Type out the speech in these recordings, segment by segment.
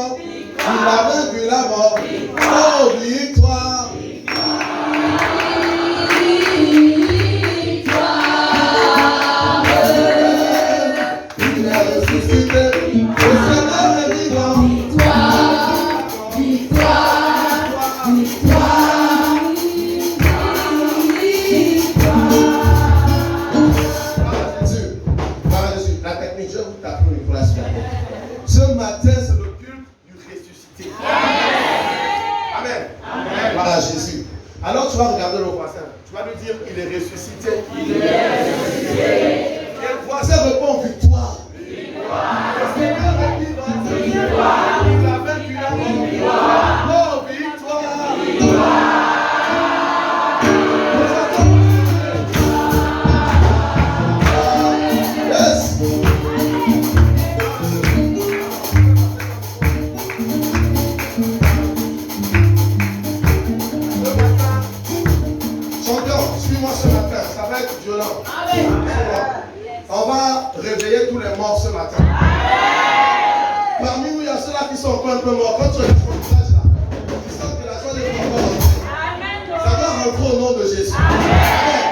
vivant. Il a vaincu la mort. Oh, victoire. Il est ressuscité. Le Seigneur est vivant. La technique, je vous tape pour la suite. Ce matin, c'est le culte du ressuscité. Amen. Amen. Voilà Jésus. Alors tu vas regarder le voisin. Tu vas lui dire qu'il est ressuscité. Il est ressuscité. Et le voisin répond victoire. Victoire. Le Seigneur est vivant. Victoire. Il a vaincu la mort. Victoire. Oh, victoire. Victoire. Violent. On va réveiller tous les morts ce matin. Parmi nous, il y a ceux-là qui sont encore un peu morts. Quand tu regardes ton visage là, tu sens que la joie n'est pas encore rentrée. Ça va rentrer au nom de Jésus. Amen.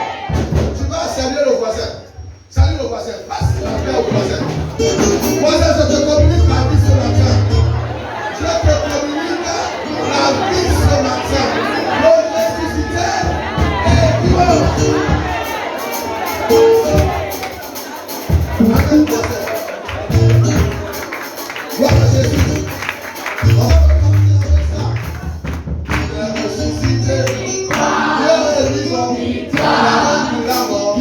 Tu vas saluer le voisin. Salut le voisin. Passe la paix au voisin. Voisin, je te communique la vie ce matin. Je te communique la vie ce matin. Le ressuscité est vivant. Amen. Gloire à Jésus. On va commencer avec ça. Il est ressuscité. Dieu est vivant. Il a vaincu la mort.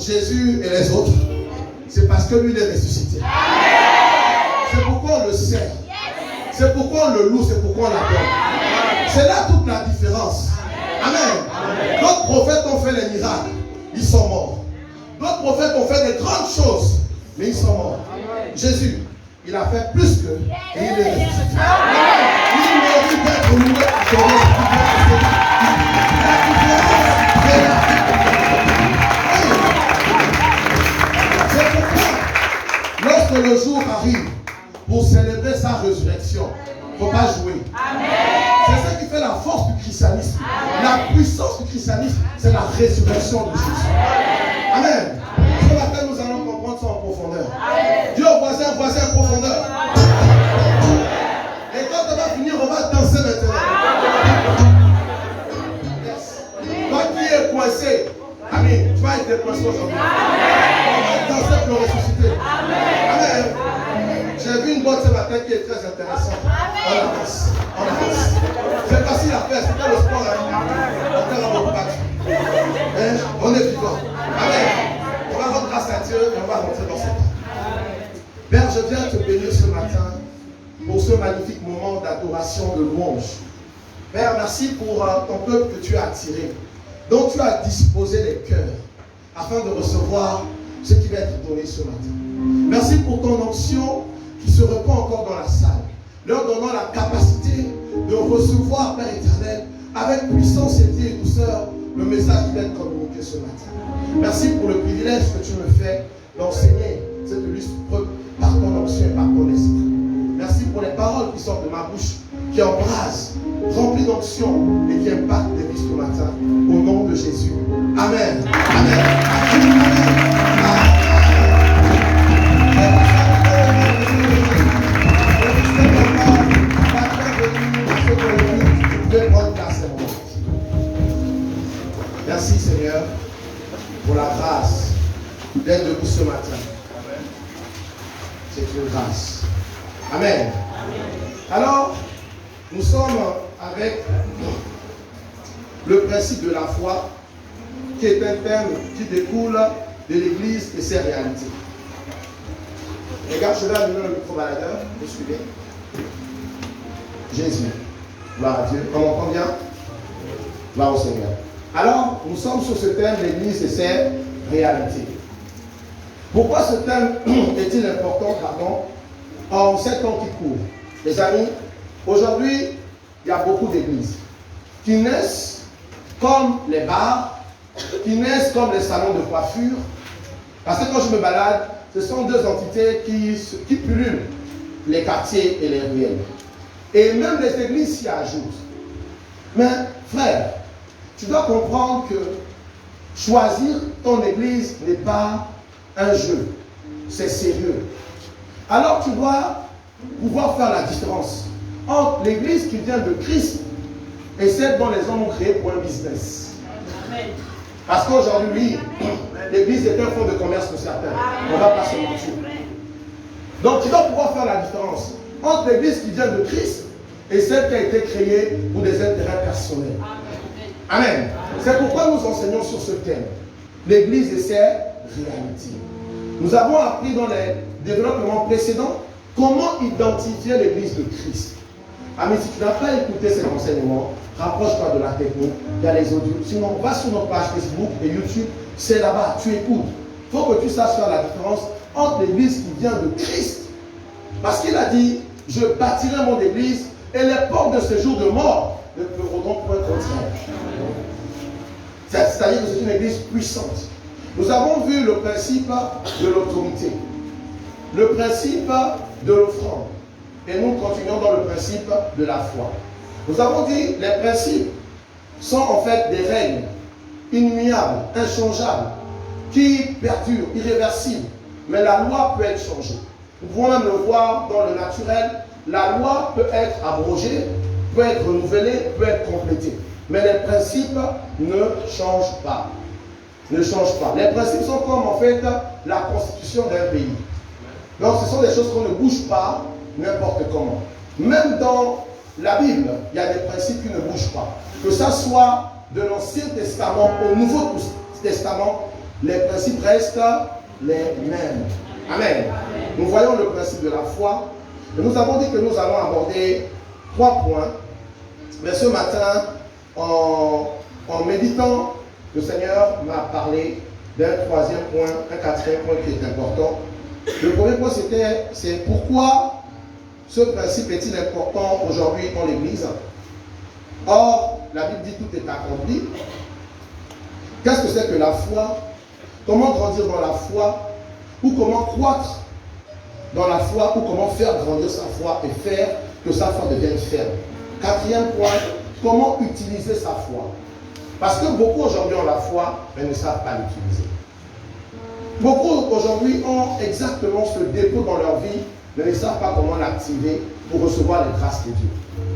Jésus et les autres, c'est parce que lui il est ressuscité. C'est pourquoi on le sert. C'est pourquoi on le loue, c'est pourquoi on l'adore. C'est là toute la différence. Amen. D'autres prophètes ont fait les miracles, ils sont morts. D'autres prophètes ont fait des grandes choses, mais ils sont morts. Jésus, il a fait plus que, et il est ressuscité. Il mérite d'être loué. La différence est là. Lorsque le jour arrive pour célébrer sa résurrection, il ne faut pas jouer. C'est ce qui fait la force du christianisme. La puissance du christianisme, c'est la résurrection de Jésus. Amen. Ce matin, nous allons comprendre ça en profondeur. Dieu au voisin, voisin en profondeur. Et quand on va finir, on va danser maintenant. Yes. Toi qui es coincé, amen, tu vas être décoincé aujourd'hui. On va danser pour le ressusciter. Amen. J'ai vu une boîte ce matin qui est très intéressante. On avance. On avance. C'est facile à faire. C'est pas le sport. On est vivant. Amen. On va rendre grâce à Dieu et on va rentrer dans cette temps. Père, je viens te bénir ce matin pour ce magnifique moment d'adoration, de louange. Père, merci pour ton peuple que tu as attiré, dont tu as disposé les cœurs afin de recevoir ce qui va être donné ce matin. Merci pour ton onction qui se répand encore dans la salle, leur donnant la capacité de recevoir, Père éternel, avec puissance et douceur, le message qui va être communiqué ce matin. Merci pour le privilège que tu me fais d'enseigner cette illustre preuve par ton onction et par ton esprit. Merci pour les paroles qui sortent de ma bouche, qui embrasent, remplies d'onction et qui impactent les vies ce matin. Au nom de Jésus. Amen. Amen. Amen. Amen. Amen. grâce. Amen. Alors, nous sommes avec le principe de la foi, qui est un terme qui découle de l'Église et ses réalités. Regarde, je vais allumer le micro-baladeur. Vous suivez? Jésus. Gloire à Dieu. On entend bien? Gloire au Seigneur. Alors, nous sommes sur ce thème, l'Église et ses réalités. Pourquoi ce thème est-il important, pardon, en ces temps qui courent? Les amis, aujourd'hui, il y a beaucoup d'églises qui naissent comme les bars, qui naissent comme les salons de coiffure. Parce que quand je me balade, ce sont deux entités qui pullulent les quartiers et les ruelles. Et même les églises s'y ajoutent. Mais frère, tu dois comprendre que choisir ton église n'est pas un jeu, c'est sérieux. Alors tu dois pouvoir faire la différence entre l'église qui vient de Christ et celle dont les hommes ont créé pour un business. Parce qu'aujourd'hui, l'église est un fonds de commerce pour certains. On ne va pas se mentir. Donc tu dois pouvoir faire la différence entre l'église qui vient de Christ et celle qui a été créée pour des intérêts personnels. Amen. C'est pourquoi nous enseignons sur ce thème. L'église et ses réalités. Nous avons appris dans les développements précédents comment identifier l'église de Christ. Amen, si tu n'as pas écouté cet enseignement, rapproche-toi de la technique, il y a les audios. Sinon, va sur notre page Facebook et YouTube, c'est là-bas, tu écoutes. Il faut que tu saches faire la différence entre l'église qui vient de Christ. Parce qu'il a dit, je bâtirai mon église et les portes de ce jour de mort ne pourront donc point contre elle. C'est-à-dire que c'est une église puissante. Nous avons vu le principe de l'autorité, le principe de l'offrande, et nous continuons dans le principe de la foi. Nous avons dit que les principes sont en fait des règles immuables, inchangeables, qui perdurent, irréversibles, mais la loi peut être changée. Nous pouvons même le voir dans le naturel, la loi peut être abrogée, peut être renouvelée, peut être complétée. Mais les principes ne changent pas. Ne changent pas. Les principes sont comme en fait la constitution d'un pays. Donc ce sont des choses qu'on ne bouge pas n'importe comment. Même dans la Bible, il y a des principes qui ne bougent pas. Que ça soit de l'Ancien Testament au Nouveau Testament, les principes restent les mêmes. Amen. Nous voyons le principe de la foi. Et nous avons dit que nous allons aborder 3 points. Mais ce matin, en méditant, le Seigneur m'a parlé d'un 3e point, un 4e point qui est important. Le premier point, c'est pourquoi ce principe est-il important aujourd'hui dans l'Église? Or, la Bible dit tout est accompli. Qu'est-ce que c'est que la foi? Comment grandir dans la foi? Ou comment croître dans la foi? Ou comment faire grandir sa foi et faire que sa foi devienne ferme? 4e point, comment utiliser sa foi? Parce que beaucoup aujourd'hui ont la foi, mais ne savent pas l'utiliser. Beaucoup aujourd'hui ont exactement ce dépôt dans leur vie, mais ne savent pas comment l'activer pour recevoir les grâces de Dieu.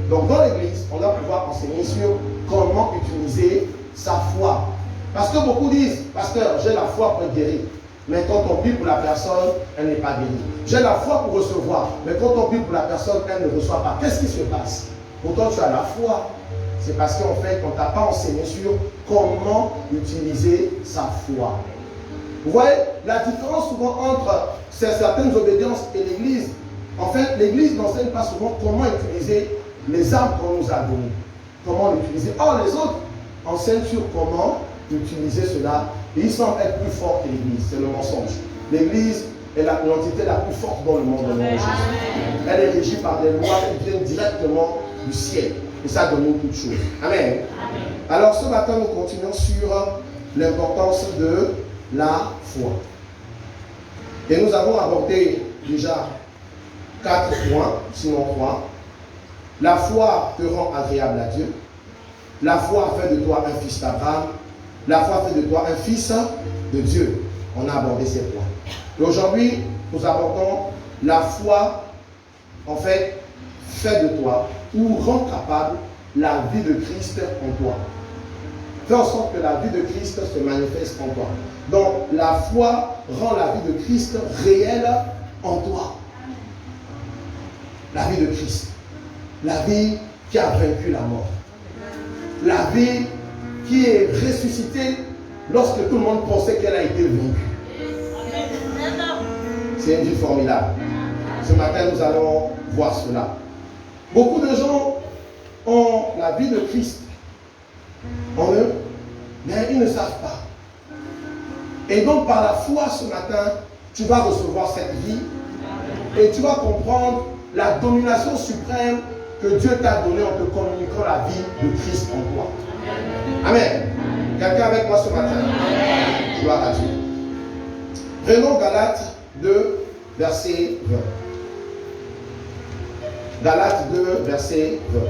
Donc dans l'église, on doit pouvoir enseigner sur comment utiliser sa foi. Parce que beaucoup disent, pasteur, j'ai la foi pour guérir. Mais quand on prie pour la personne, elle n'est pas guérie. J'ai la foi pour recevoir. Mais quand on prie pour la personne, elle ne reçoit pas. Qu'est-ce qui se passe? Pourtant tu as la foi. C'est parce qu'en fait, on ne t'a pas enseigné sur comment utiliser sa foi. Vous voyez la différence souvent entre certaines obédiences et l'Église. En fait, l'Église n'enseigne pas souvent comment utiliser les armes qu'on nous a données. Comment l'utiliser. Or, les autres enseignent sur comment utiliser cela. Et ils semblent être plus forts que l'Église. C'est le mensonge. L'Église est l'entité la plus forte dans le monde de Jésus. Elle est régie par des lois qui viennent directement du ciel. Et ça domine toutes choses. Amen. Amen. Alors ce matin, nous continuons sur l'importance de la foi. Et nous avons abordé déjà 4 points, sinon 3. La foi te rend agréable à Dieu. La foi fait de toi un fils d'Abraham. La foi fait de toi un fils de Dieu. On a abordé ces points. Et aujourd'hui, nous abordons la foi, en fait, fait de toi ou rend capable la vie de Christ en toi. Fais en sorte que la vie de Christ se manifeste en toi. Donc, la foi rend la vie de Christ réelle en toi. La vie de Christ. La vie qui a vaincu la mort. La vie qui est ressuscitée lorsque tout le monde pensait qu'elle a été vaincue. C'est une vie formidable. Ce matin, nous allons voir cela. Beaucoup de gens ont la vie de Christ en eux, mais ils ne savent pas. Et donc, par la foi ce matin, tu vas recevoir cette vie et tu vas comprendre la domination suprême que Dieu t'a donnée en te communiquant la vie de Christ en toi. Amen. Quelqu'un avec moi ce matin? Amen. Gloire à Dieu. Prenons Galates 2, verset 20. Galates 2, verset 20.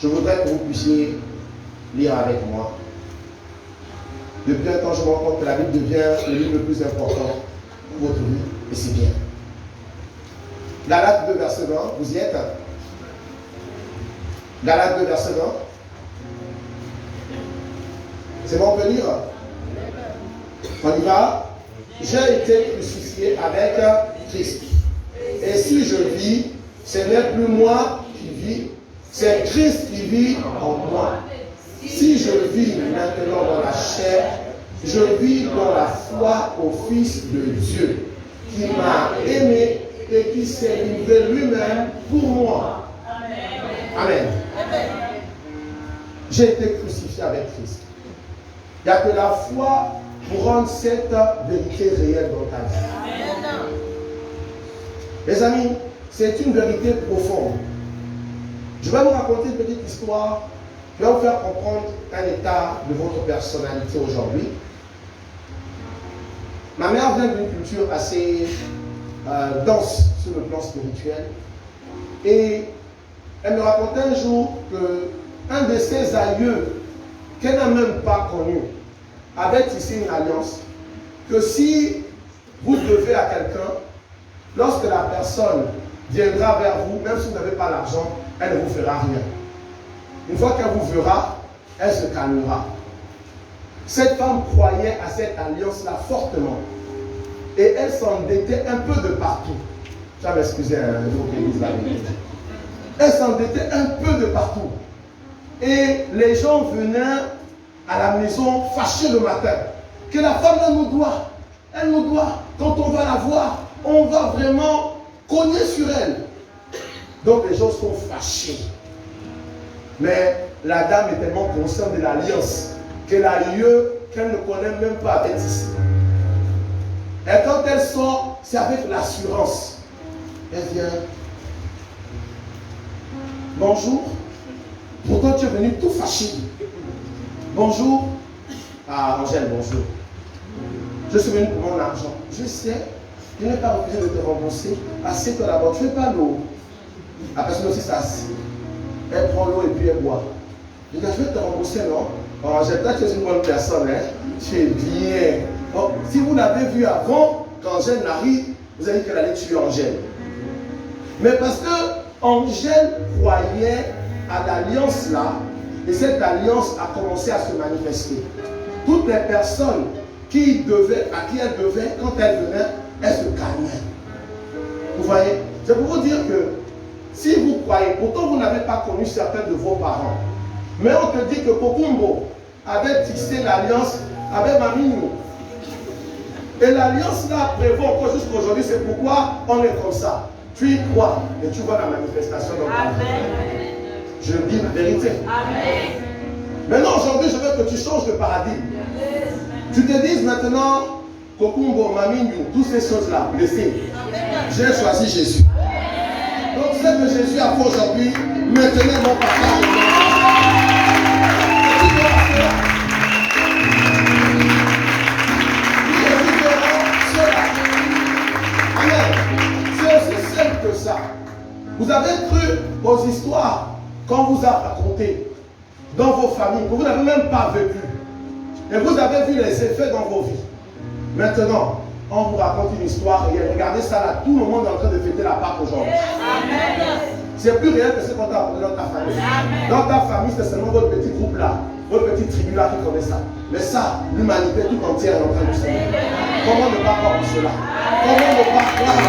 Je voudrais que vous puissiez lire avec moi. Depuis un temps, je me rends compte que la Bible devient le livre le plus important pour votre vie, et c'est bien. Galates 2, verset 20, vous y êtes? Galates 2, verset 20. C'est bon, on peut lire? On y va. J'ai été crucifié avec Christ. Et si je vis, ce n'est plus moi qui vis, c'est Christ qui vit en moi. Si je vis maintenant dans la chair, je vis dans la foi au Fils de Dieu, qui m'a aimé et qui s'est livré lui-même pour moi. Amen. J'ai été crucifié avec Christ. Il n'y a que la foi pour rendre cette vérité réelle dans ta vie. Mes amis, c'est une vérité profonde. Je vais vous raconter une petite histoire qui va vous faire comprendre un état de votre personnalité aujourd'hui. Ma mère vient d'une culture assez dense sur le plan spirituel. Et elle me racontait un jour qu'un de ses aïeux, qu'elle n'a même pas connu, avait tissé une alliance. Que si vous devez à quelqu'un, lorsque la personne viendra vers vous, même si vous n'avez pas l'argent, elle ne vous fera rien. Une fois qu'elle vous verra, elle se calmera. Cette femme croyait à cette alliance-là fortement. Et elle s'endettait un peu de partout. Je vais m'excuser, elle s'endettait un peu de partout. Et les gens venaient à la maison fâchés le matin. Que la femme, elle nous doit. Quand on va la voir, on va vraiment cogner sur elle. Donc les gens sont fâchés. Mais la dame est tellement consciente de l'alliance qu'elle a lieu qu'elle ne connaît même pas avec ici. Et quand elle sort, c'est avec l'assurance. Elle vient. Bonjour. Pourtant tu es venu tout fâché. Bonjour. Ah, Angèle, bonjour. Je suis venu pour mon argent. Je sais, je n'ai pas refusé de te rembourser. Assieds-toi d'abord. Tu ne fais pas l'eau. La personne aussi s'assied. Elle prend l'eau et puis elle boit. Je dis, je vais te rembourser, non? Oh, Angèle, toi tu es une bonne personne, hein? Tu es bien. Oh, si vous l'avez vu avant, quand Angèle arrive, vous avez dit qu'elle allait tuer Angèle. Mais parce que Angèle croyait à l'alliance là, et cette alliance a commencé à se manifester. Toutes les personnes à qui elle devait, quand elle venait, elle se calmait. Vous voyez? C'est pour vous dire que si vous croyez, pourtant vous n'avez pas connu certains de vos parents, mais on te dit que Kokumbo avait tissé l'alliance avec Mamino. Et l'alliance là prévaut encore jusqu'à aujourd'hui, c'est pourquoi on est comme ça. Tu y crois et tu vois la manifestation dans ta vie. Je dis la vérité. Amen. Maintenant, aujourd'hui, je veux que tu changes de paradigme. Tu te dises maintenant, Kokumbo, Mamino, toutes ces choses-là, laissez. J'ai choisi Jésus. Donc, ce que Jésus a fait aujourd'hui, maintenant, mon partage. C'est aussi simple que ça. Vous avez cru aux histoires qu'on vous a racontées dans vos familles, que vous n'avez même pas vécu. Et vous avez vu les effets dans vos vies. Maintenant, on vous raconte une histoire réelle. Regardez ça là, tout le monde est en train de fêter la Pâque aujourd'hui. C'est plus réel que ce qu'on t'a apporté dans ta famille. Dans ta famille, c'est seulement votre petit groupe là, votre petite tribu là qui connaît ça. Mais ça, l'humanité tout entière est en train de se faire. Comment ne pas croire en cela? Comment ne pas croire en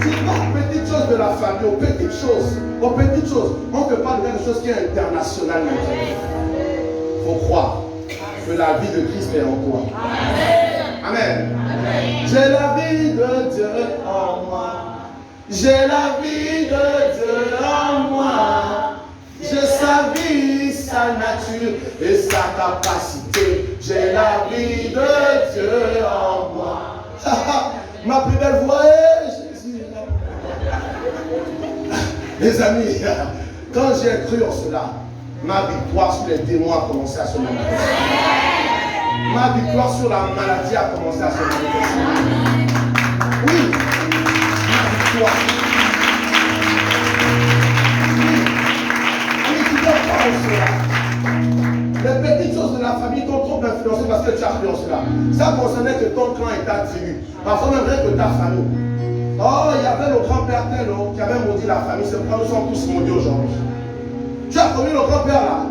Tu vois, petites choses de la famille, aux petites choses, on ne peut pas de quelque chose qui est international maintenant. Il faut croire que la vie de Christ est en toi. Amen. J'ai la vie de Dieu en moi. J'ai la vie de Dieu en moi. J'ai sa vie, sa nature et sa capacité. J'ai la vie de Dieu en moi. Ma plus belle voix est Jésus. Les amis, quand j'ai cru en cela, ma victoire sur les démons a commencé à se manifester. Ma victoire sur la maladie a commencé à se manifester. Oui, ma victoire. Oui, tu dois croire en cela. Les petites choses de la famille t'ont trop influencé parce que tu as cru en cela. Ça concernait que ton clan et ta tribu. Parfois même rien que ta famille. Oh, il y avait le grand-père tel qui avait maudit la famille. C'est pourquoi nous sommes tous maudits aujourd'hui. Tu as connu le grand-père là?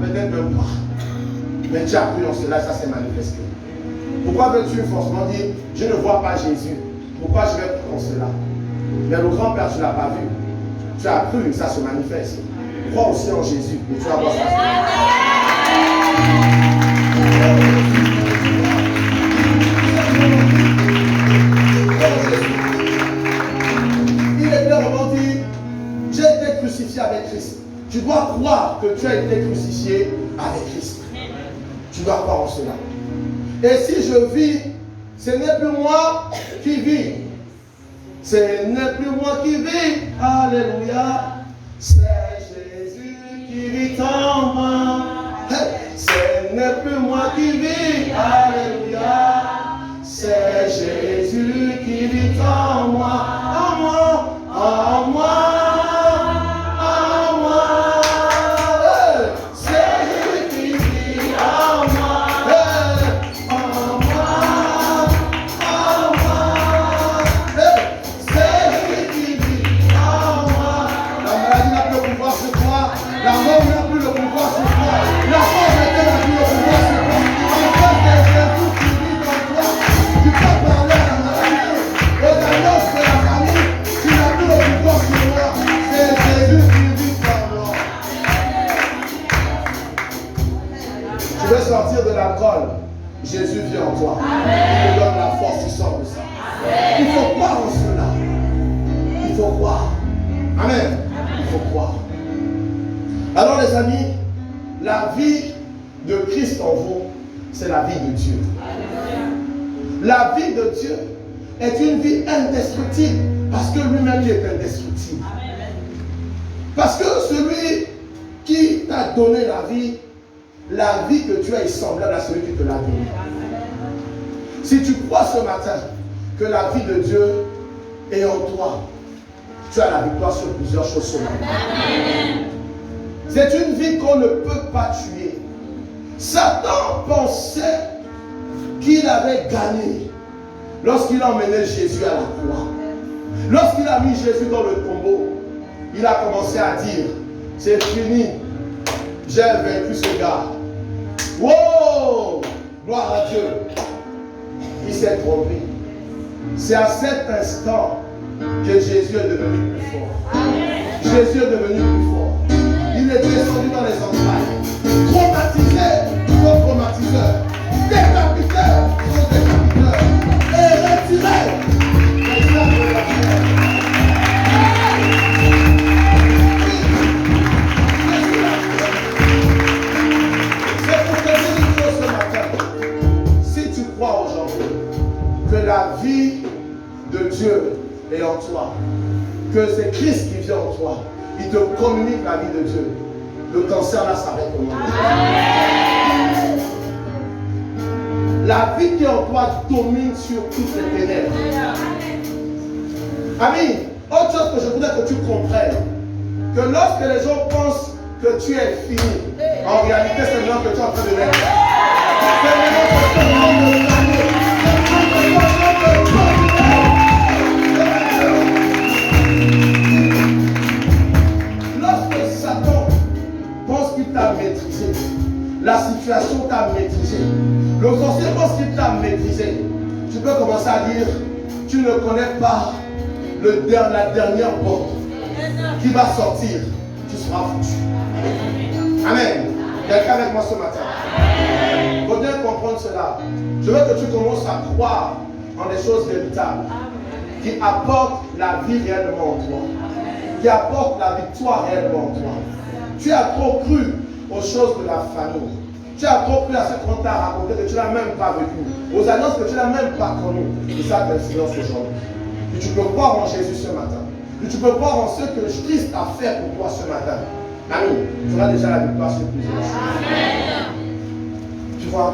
Peut-être même pas. Mais tu as cru en cela, ça s'est manifesté. Pourquoi veux-tu forcément dire, je ne vois pas Jésus? Pourquoi je vais croire en cela? Mais le grand-père, tu ne l'as pas vu. Tu as cru, ça se manifeste. Crois aussi en Jésus et tu vas voir ça. Il est clairement dit, j'ai été crucifié avec Christ. Tu dois croire que tu as été crucifié avec Christ. Tu dois croire en cela. Et si je vis, ce n'est plus moi qui vis. Ce n'est plus moi qui vis. Alléluia. C'est Jésus qui vit en moi. Ce n'est plus moi qui vis. Alléluia. C'est Jésus qui vit en moi. En moi. En moi. Sortir de l'alcool, Jésus vient en toi. Il te donne la force, tu sors de ça. Il faut croire en cela. Il faut croire. Amen. Il faut croire. Alors les amis, la vie de Christ en vous, c'est la vie de Dieu. La vie de Dieu est une vie indestructible parce que lui-même il est indestructible. Parce que celui qui t'a donné la vie que tu as est semblable à celui qui te l'a donné. Si tu crois ce matin que la vie de Dieu est en toi, tu as la victoire sur plusieurs choses ce matin. C'est une vie qu'on ne peut pas tuer. Satan pensait qu'il avait gagné lorsqu'il a emmené Jésus à la croix. Lorsqu'il a mis Jésus dans le tombeau, il a commencé à dire, c'est fini, j'ai vaincu ce gars. Wow! Gloire à Dieu. Il s'est trompé. C'est à cet instant que Jésus est devenu plus fort. Jésus est devenu plus fort. Il est descendu dans les entrailles. Traumatisé, son traumatiseur. Décapiteur, son décapiteur. Et retiré. La vie de Dieu est en toi, que c'est Christ qui vient en toi, il te communique la vie de Dieu. Le cancer là s'arrête au moment. La vie qui est en toi domine sur toutes les ténèbres. Amis, autre chose que je voudrais que tu comprennes, que lorsque les gens pensent que tu es fini, en réalité c'est là que tu es en train de naître. Lorsque Satan pense qu'il t'a maîtrisé, la situation t'a maîtrisé, le sorcier pense qu'il t'a maîtrisé, tu peux commencer à dire, tu ne connais pas la dernière porte qui va sortir, tu seras foutu. Amen. Quelqu'un avec moi ce matin. Il faut bien comprendre cela. Je veux que tu commences à croire en des choses véritables qui apportent la vie réellement en toi, qui apportent la victoire réellement en toi. Tu as trop cru aux choses de la famille. Tu as trop cru à ce qu'on t'a raconté que tu n'as même pas vécu, aux alliances que tu n'as même pas connues. Et ça t'influence aujourd'hui. Et tu peux croire en Jésus ce matin. Et tu peux croire en ce que Christ a fait pour toi ce matin. Amen. Tu auras déjà la victoire sur plusieurs choses. Tu vois,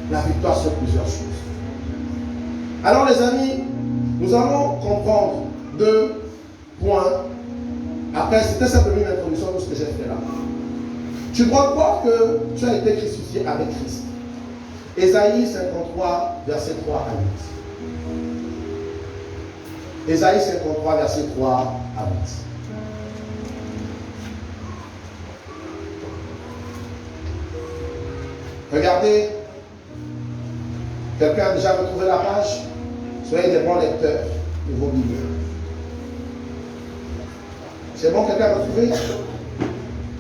la victoire sur plusieurs choses. Alors les amis, nous allons comprendre 2 points. Après, c'était simplement une introduction de ce que j'ai fait là. Tu dois croire que tu as été crucifié avec Christ. Ésaïe 53, verset 3 à 8. Ésaïe 53, verset 3 à 8. Regardez, quelqu'un a déjà retrouvé la page? Soyez des bons lecteurs de vos Bibles. C'est bon, quelqu'un a retrouvé?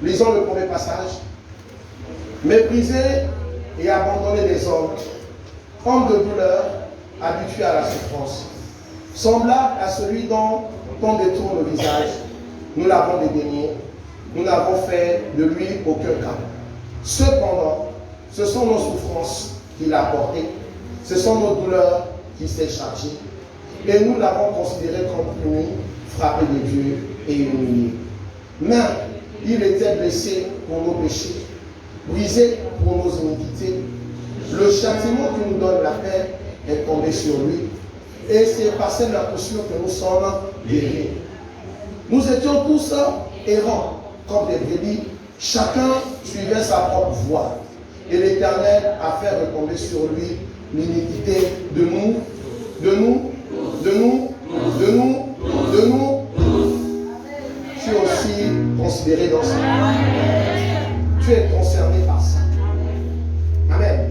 Lisons le premier passage. Mépriser et abandonner les hommes de douleur, habitués à la souffrance, semblable à celui dont on détourne le visage. Nous l'avons dédaigné, nous n'avons fait de lui aucun cas. Cependant, ce sont nos souffrances qu'il a portées, ce sont nos douleurs qui s'est chargé, et nous l'avons considéré comme puni, frappé de Dieu et humilié. Mais il était blessé pour nos péchés, brisé pour nos iniquités. Le châtiment qui nous donne la paix est tombé sur lui, et c'est par cette poussure que nous sommes guéris. Nous étions tous errants comme des brebis, chacun suivait sa propre voie. Et l'Éternel a fait retomber sur lui l'iniquité de nous. Tu es aussi considéré dans ça. Tu es concerné par ça. Amen.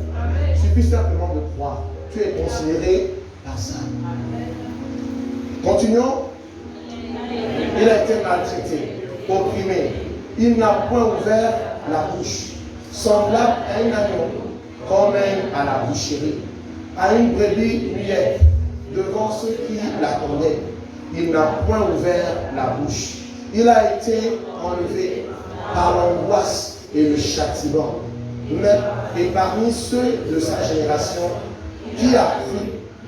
Il suffit simplement de croire. Tu es considéré par ça. Continuons. Il a été maltraité, opprimé. Il n'a point ouvert la bouche. Semblable à un agneau, comme à la boucherie, à une brebis muette, devant ceux qui l'attendaient. Il n'a point ouvert la bouche. Il a été enlevé par l'angoisse et le châtiment. Et parmi ceux de sa génération, qui a cru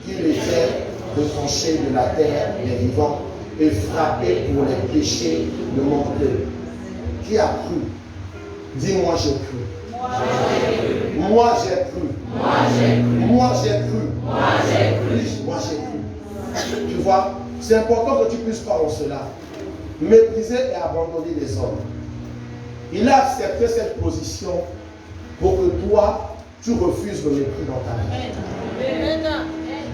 qu'il était retranché de la terre des vivants et frappé pour les péchés de mon peuple? Qui a cru? Dis-moi, j'ai cru. Moi j'ai cru. Moi j'ai cru. Moi j'ai cru. Tu vois, c'est important que tu puisses croire en cela. Mépriser et abandonner les hommes. Il a accepté cette position pour que toi, tu refuses le mépris dans ta vie.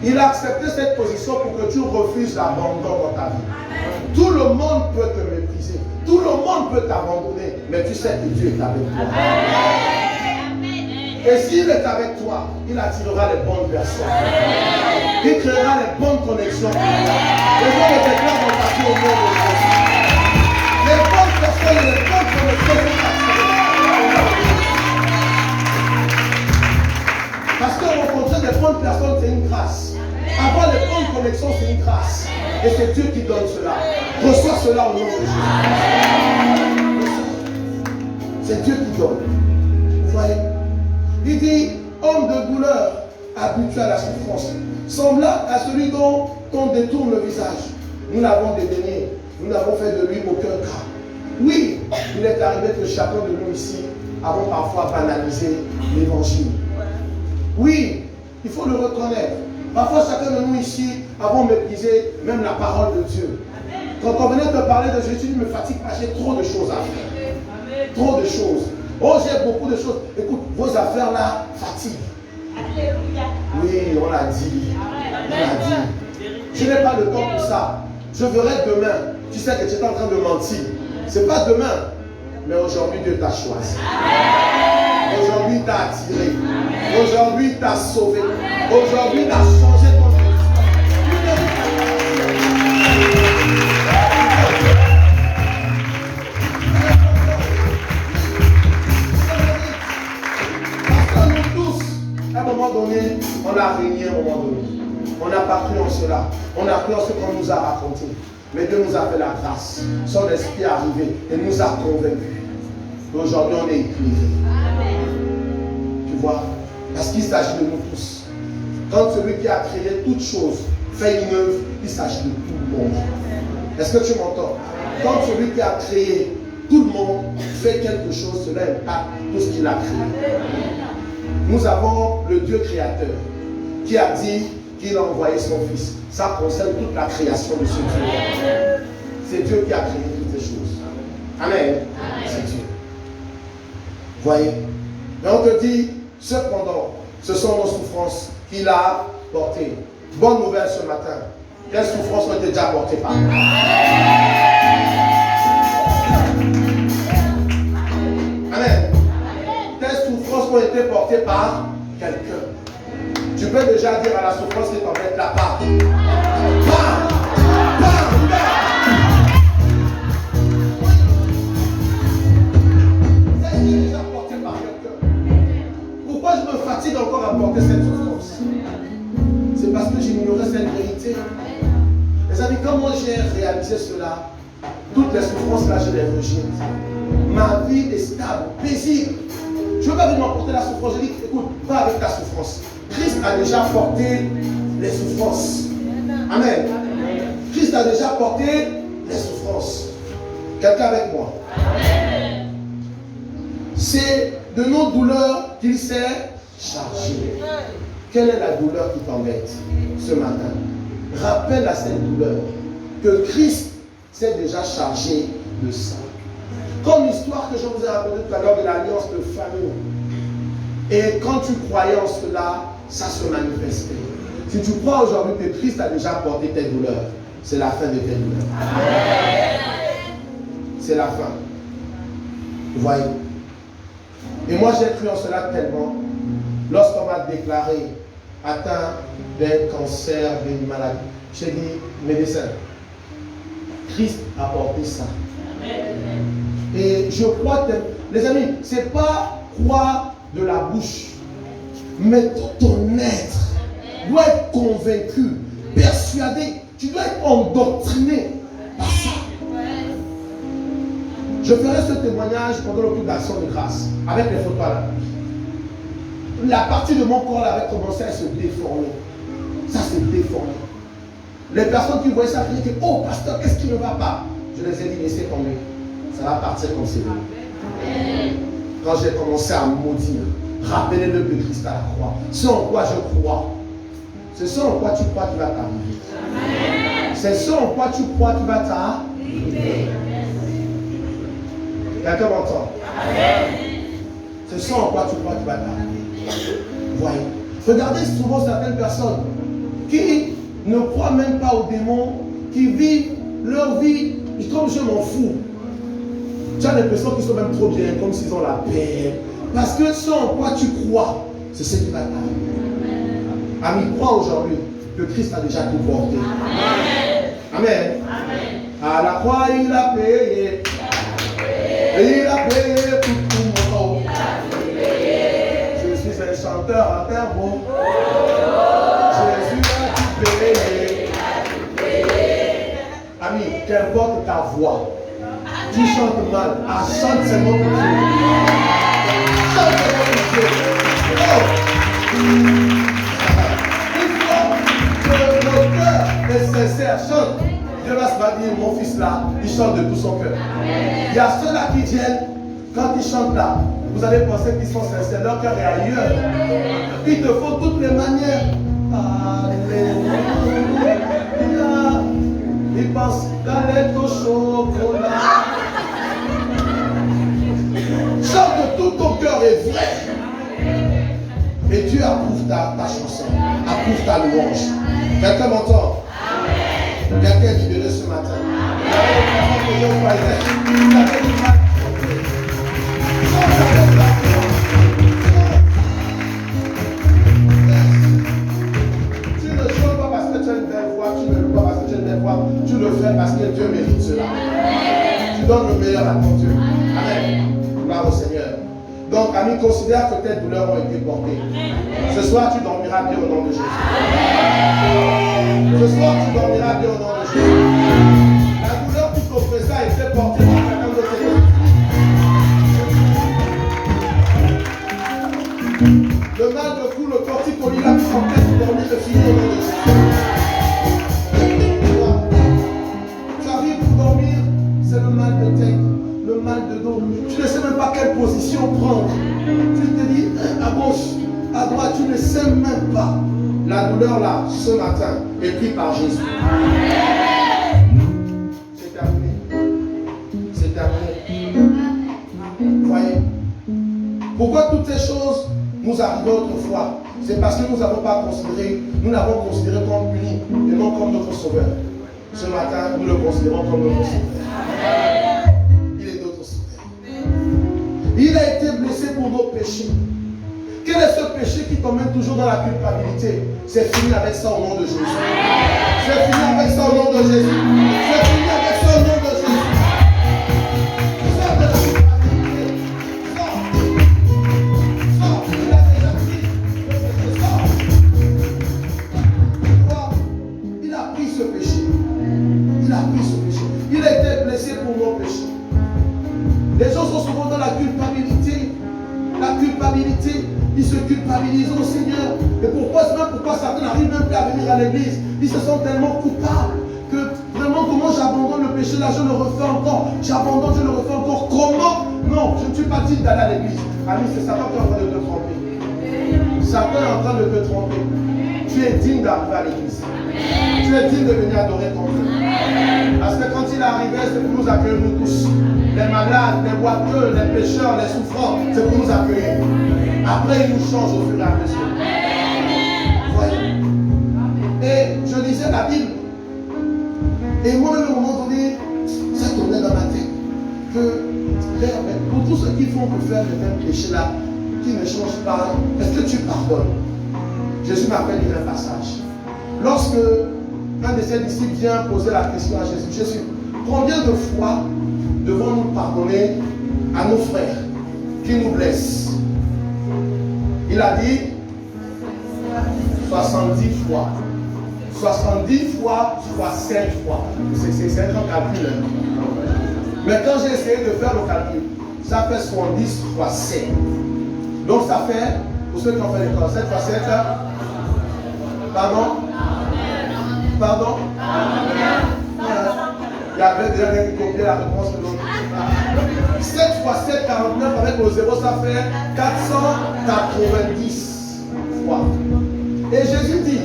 Il a accepté cette position pour que tu refuses l'abandon dans ta vie. Tout le monde peut te mépriser. Tout le monde peut t'abandonner. Mais tu sais que Dieu est avec toi. Et s'il est avec toi, il attirera les bonnes personnes. Il créera les bonnes connexions. Les gens de tes cœurs vont partir au monde de Jésus. Les bonnes personnes et les bonnes connexions vont partir. Parce que rencontrer des bonnes personnes, c'est une grâce. Avoir les bonnes connexions, c'est une grâce. Et c'est Dieu qui donne cela. Reçois cela au nom de Jésus. C'est Dieu qui donne. Vous voyez? Il dit, homme de douleur, habitué à la souffrance, semblable à celui dont on détourne le visage. Nous l'avons dédaigné, nous n'avons fait de lui aucun cas. Oui, il est arrivé que chacun de nous ici avons parfois banalisé l'évangile. Oui, il faut le reconnaître. Parfois, chacun de nous ici avons méprisé même la parole de Dieu. Quand on venait te parler de Jésus, il me fatigue pas, j'ai trop de choses à faire. Trop de choses. Oh, j'ai beaucoup de choses. Écoute, vos affaires là fatiguent. Oui, on l'a dit. On l'a dit. Je n'ai pas le temps pour ça. Je verrai demain. Tu sais que tu es en train de mentir. Ce n'est pas demain. Mais aujourd'hui, Dieu t'a choisi. Aujourd'hui, t'a attiré. Aujourd'hui, t'a sauvé. Aujourd'hui, t'a changé ton Parce que nous tous, à un moment donné, on a régné à un moment donné. On n'a pas cru en cela. On a cru en ce qu'on nous a raconté. Mais Dieu nous a fait la grâce. Son esprit est arrivé et nous a convaincus. Aujourd'hui, on est éclairés. Tu vois? Parce qu'il s'agit de nous tous. Quand celui qui a créé toutes choses fait une œuvre, il s'agit de tout le monde. Est-ce que tu m'entends? Quand celui qui a créé tout le monde fait quelque chose, cela impacte tout ce qu'il a créé. Nous avons le Dieu créateur qui a dit qu'il a envoyé son fils. Ça concerne toute la création de ce Dieu. C'est Dieu qui a créé toutes ces choses. Amen. C'est Dieu. Voyez. Mais on te dit, cependant, ce sont nos souffrances qu'il a portées. Bonne nouvelle ce matin. Quelles souffrances ont été déjà portées par nous? Amen. Quelles souffrances ont été portées par quelqu'un? Tu peux déjà dire à la souffrance qui t'embête la part. Ça a été déjà porté par quelqu'un. Pourquoi je me fatigue encore à porter cette souffrance? C'est parce que j'ignorais cette vérité. Les amis, quand moi j'ai réalisé cela, toutes les souffrances là, je les rejette. Ma vie est stable, paisible. Je ne veux pas venir m'apporter la souffrance. Je dis, écoute, va avec ta souffrance. Christ a déjà porté les souffrances. Amen. Christ a déjà porté les souffrances. Quelqu'un avec moi? Amen. C'est de nos douleurs qu'il s'est chargé. Quelle est la douleur qui t'embête ce matin? Rappelle à cette douleur que Christ s'est déjà chargé de ça. Comme l'histoire que je vous ai racontée tout à l'heure de l'alliance de famille. Et quand tu croyais en cela, ça se manifestait. Si tu crois aujourd'hui que Christ a déjà porté tes douleurs, c'est la fin de tes douleurs. C'est la fin. Vous voyez? Et moi j'ai cru en cela tellement. Lorsqu'on m'a déclaré atteint d'un cancer, d'une maladie, j'ai dit, médecin, Christ a porté ça. Et je crois, les amis, ce n'est pas croire de la bouche, mais tout ton être doit être convaincu, persuadé. Tu dois être endoctriné par ça. Je ferai ce témoignage pendant le culte d'action de grâce, avec les photos là. La partie de mon corps avait commencé à se déformer. Ça s'est déformé. Les personnes qui voyaient ça disaient, oh pasteur, qu'est-ce qui ne va pas? Je les ai dit, laissez tomber. Ça va partir comme c'est venu. Quand j'ai commencé à maudire, rappeler l'œuvre de Christ à la croix. Ce en quoi je crois. C'est ce en quoi tu crois qui va t'arriver. C'est ce en quoi tu crois qui va t'arriver. Quelqu'un m'entend? C'est ce en quoi tu crois qui va t'arriver. Voyez. Regardez souvent certaines personnes qui ne croient même pas aux démons, qui vivent leur vie comme je m'en fous. Tu as l'impression qu'ils sont même trop bien, comme s'ils ont la paix. Parce que ce en quoi tu crois, c'est ce qui va t'arriver. Ami, crois aujourd'hui que Christ a déjà tout porté. Amen. Amen. À la croix, il a payé. Il a payé pour tout mon. Je suis un chanteur à terre beau. Jésus a tout payé. Ami, qu'importe ta voix. Tu chantes mal. Ah, chante seulement pour Dieu. Chante seulement pour Dieu. Oh. Il faut que notre cœur est sincère. Chante. Dieu va se dire, mon fils là, il chante de tout son cœur. Il y a ceux-là qui viennent, quand ils chantent là, vous allez penser qu'ils sont sincères. Leur cœur est ailleurs. Il te faut toutes les manières. Alléluia. Il pense galette au chocolat. Chante de tout ton cœur est vrai. Et Dieu approuve ta chanson, approuve ta louange. Quelqu'un m'entend? Quelqu'un est libéré ce matin. Tu ne chantes pas parce que tu as une belle voix, tu ne loues pas parce que tu as une belle voix, tu le fais parce que Dieu mérite cela. Tu donnes le meilleur à ton Dieu. Amen. Gloire au Seigneur. Donc, ami, considère que tes douleurs ont été portées. Ce soir, tu dormiras bien au nom de Jésus. Ce soir, tu dormiras bien au nom de Jésus. La douleur qui t'oppressait a été portée par quelqu'un d'autre. Le mal de cou, le torticolis, la puissance de dormir, de finir au nom de Jésus. Tu arrives pour dormir, c'est le mal de tête, le mal de dos. Tu ne sais même pas quelle position prendre. Tu te dis à gauche, à droite, tu ne sais même pas. La douleur là, ce matin, est prise par Jésus. C'est terminé. C'est terminé. Voyez. Pourquoi toutes ces choses nous arrivent autrefois? C'est parce que nous n'avons pas considéré, nous l'avons considéré comme unique et non comme notre sauveur. Ce matin, nous le considérons comme notre sauveur. Il est notre sauveur. Il a été blessé pour nos péchés. Quel est ce péché qui t'emmène toujours dans la culpabilité? C'est fini avec ça au nom de Jésus. C'est fini avec ça au nom de Jésus. C'est fini avec ça au nom de Jésus. Sors de la culpabilité. Sors. Sors. Il a déjà pris le péché. Sors. Il a pris ce péché. Il a pris ce péché. Il a été blessé pour nos péchés. Les gens sont souvent dans la culpabilité. La culpabilité. Ils se culpabilisent au Seigneur. Et pourquoi Satan n'arrive même plus à venir à l'église? Ils se sentent tellement coupables que vraiment, comment j'abandonne le péché là, je le refais encore. J'abandonne, je le refais encore. Comment? Non, je ne suis pas digne d'aller à l'église. Ami, c'est Satan qui est en train de te tromper. Satan est en train de te tromper. Tu es digne d'arriver à l'église. Tu es digne de venir adorer ton Dieu. Parce que quand il arrivait, c'est pour nous accueillir nous tous. Les malades, les boiteux, les pécheurs, les souffrants, c'est pour nous accueillir. Après, il nous change au fur et à mesure. Voyez. Et je lisais la Bible. Et moi-même, à un moment donné, ça tournait dans ma tête. Que, pour tous ceux qui font que faire le même péché là, qui ne changent pas, est-ce que tu pardonnes? Jésus m'appelle lire un passage. Lorsque un de ses disciples vient poser la question à Jésus, Jésus, combien de fois devons-nous pardonner à nos frères qui nous blessent? Il a dit 70 fois. 70 fois fois 7 fois. C'est un grand calcul. Hein? Mais quand j'ai essayé de faire le calcul, ça fait 70 fois 7. Donc ça fait, pour ceux qui ont fait l'école, 7 fois 7. Pardon? Pardon? Il y avait déjà quelqu'un qui copiait la réponse de l'autre. 7 fois 7, 49, avec le 0, ça fait 490 fois. Et Jésus dit,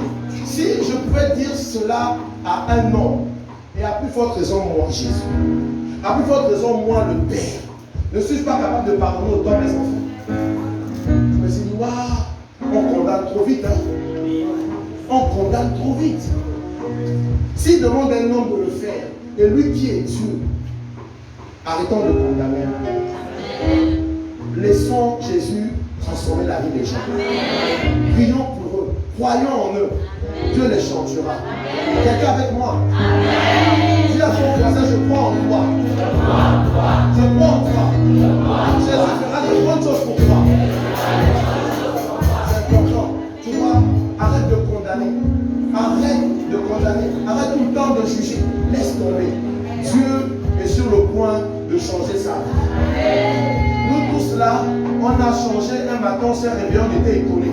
si je pouvais dire cela à un homme, et à plus forte raison moi, Jésus, à plus forte raison moi, le Père, ne suis-je pas capable de pardonner autant mes enfants? Je me suis dit, waouh, on condamne trop vite. Hein? On condamne trop vite. S'il demande à un homme de le faire, et lui qui est Dieu, arrêtons de condamner. Laissons Jésus transformer la vie des gens. Prions pour eux. Croyons en eux. Dieu les changera. Quelqu'un avec moi? Dis à ton voisin, je crois en toi. Je crois en toi. Jésus fera de grandes choses pour toi. C'est important. Tu vois, arrête de condamner. Arrête de condamner. Arrête tout le temps de juger. Laisse tomber. Dieu est sur le point de changer sa vie. Nous tous là, on a changé un matin, on s'est réveillé, on était étonnés.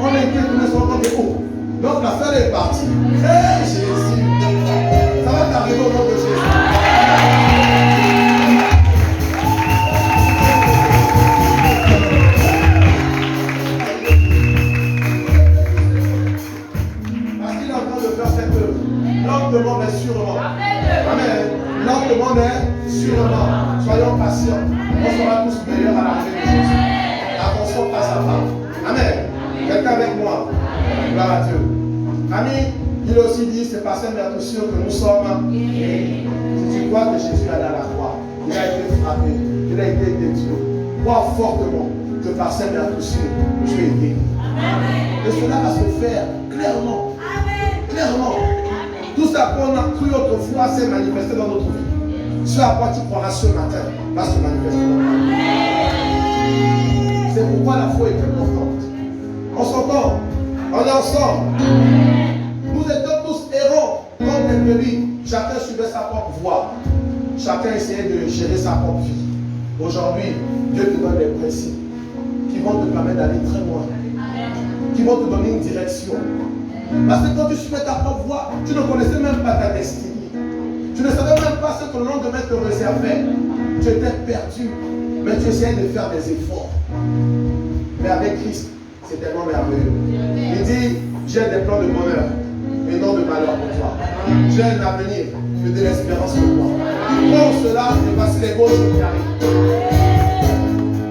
On a été étonnés sur le temps de haut. Donc la fête est partie. Hey Jésus! Ça va t'arriver au nom de Jésus. Parce qu'il est en train de faire cette œuvre. Lentement mais sûrement. Amen. Lentement mais sûrement. Soyons patients. On sera tous meilleurs à la fin de Jésus. Attention pas à ça. Amen. Il a aussi dit, c'est par sa meurtrissure que nous sommes guéris. Si tu crois que Jésus est allé à la croix, il a été frappé, il a été détruit, crois fortement que par sa meurtrissure, tu es guéri. Et cela va se faire clairement. Clairement. Tout ça qu'on a cru autrefois s'est manifesté dans notre vie. Ce à quoi tu croiras ce matin va se manifester dans ta vie. C'est pourquoi la foi est importante. On s'entend. On est ensemble. Nous étions tous errants comme des brebis. Chacun suivait sa propre voie. Chacun essayait de gérer sa propre vie. Aujourd'hui, Dieu te donne des principes qui vont te permettre d'aller très loin. Qui vont te donner une direction. Parce que quand tu suivais ta propre voie, tu ne connaissais même pas ta destinée. Tu ne savais même pas ce que le lendemain te réservait. Tu étais perdu, mais tu essayais de faire des efforts. Mais avec Christ, c'est tellement merveilleux. Il dit, j'ai des plans de bonheur et non de malheur pour toi. J'ai un avenir et de l'espérance pour toi. Pour cela, et voici les beaux jours qui arrivent.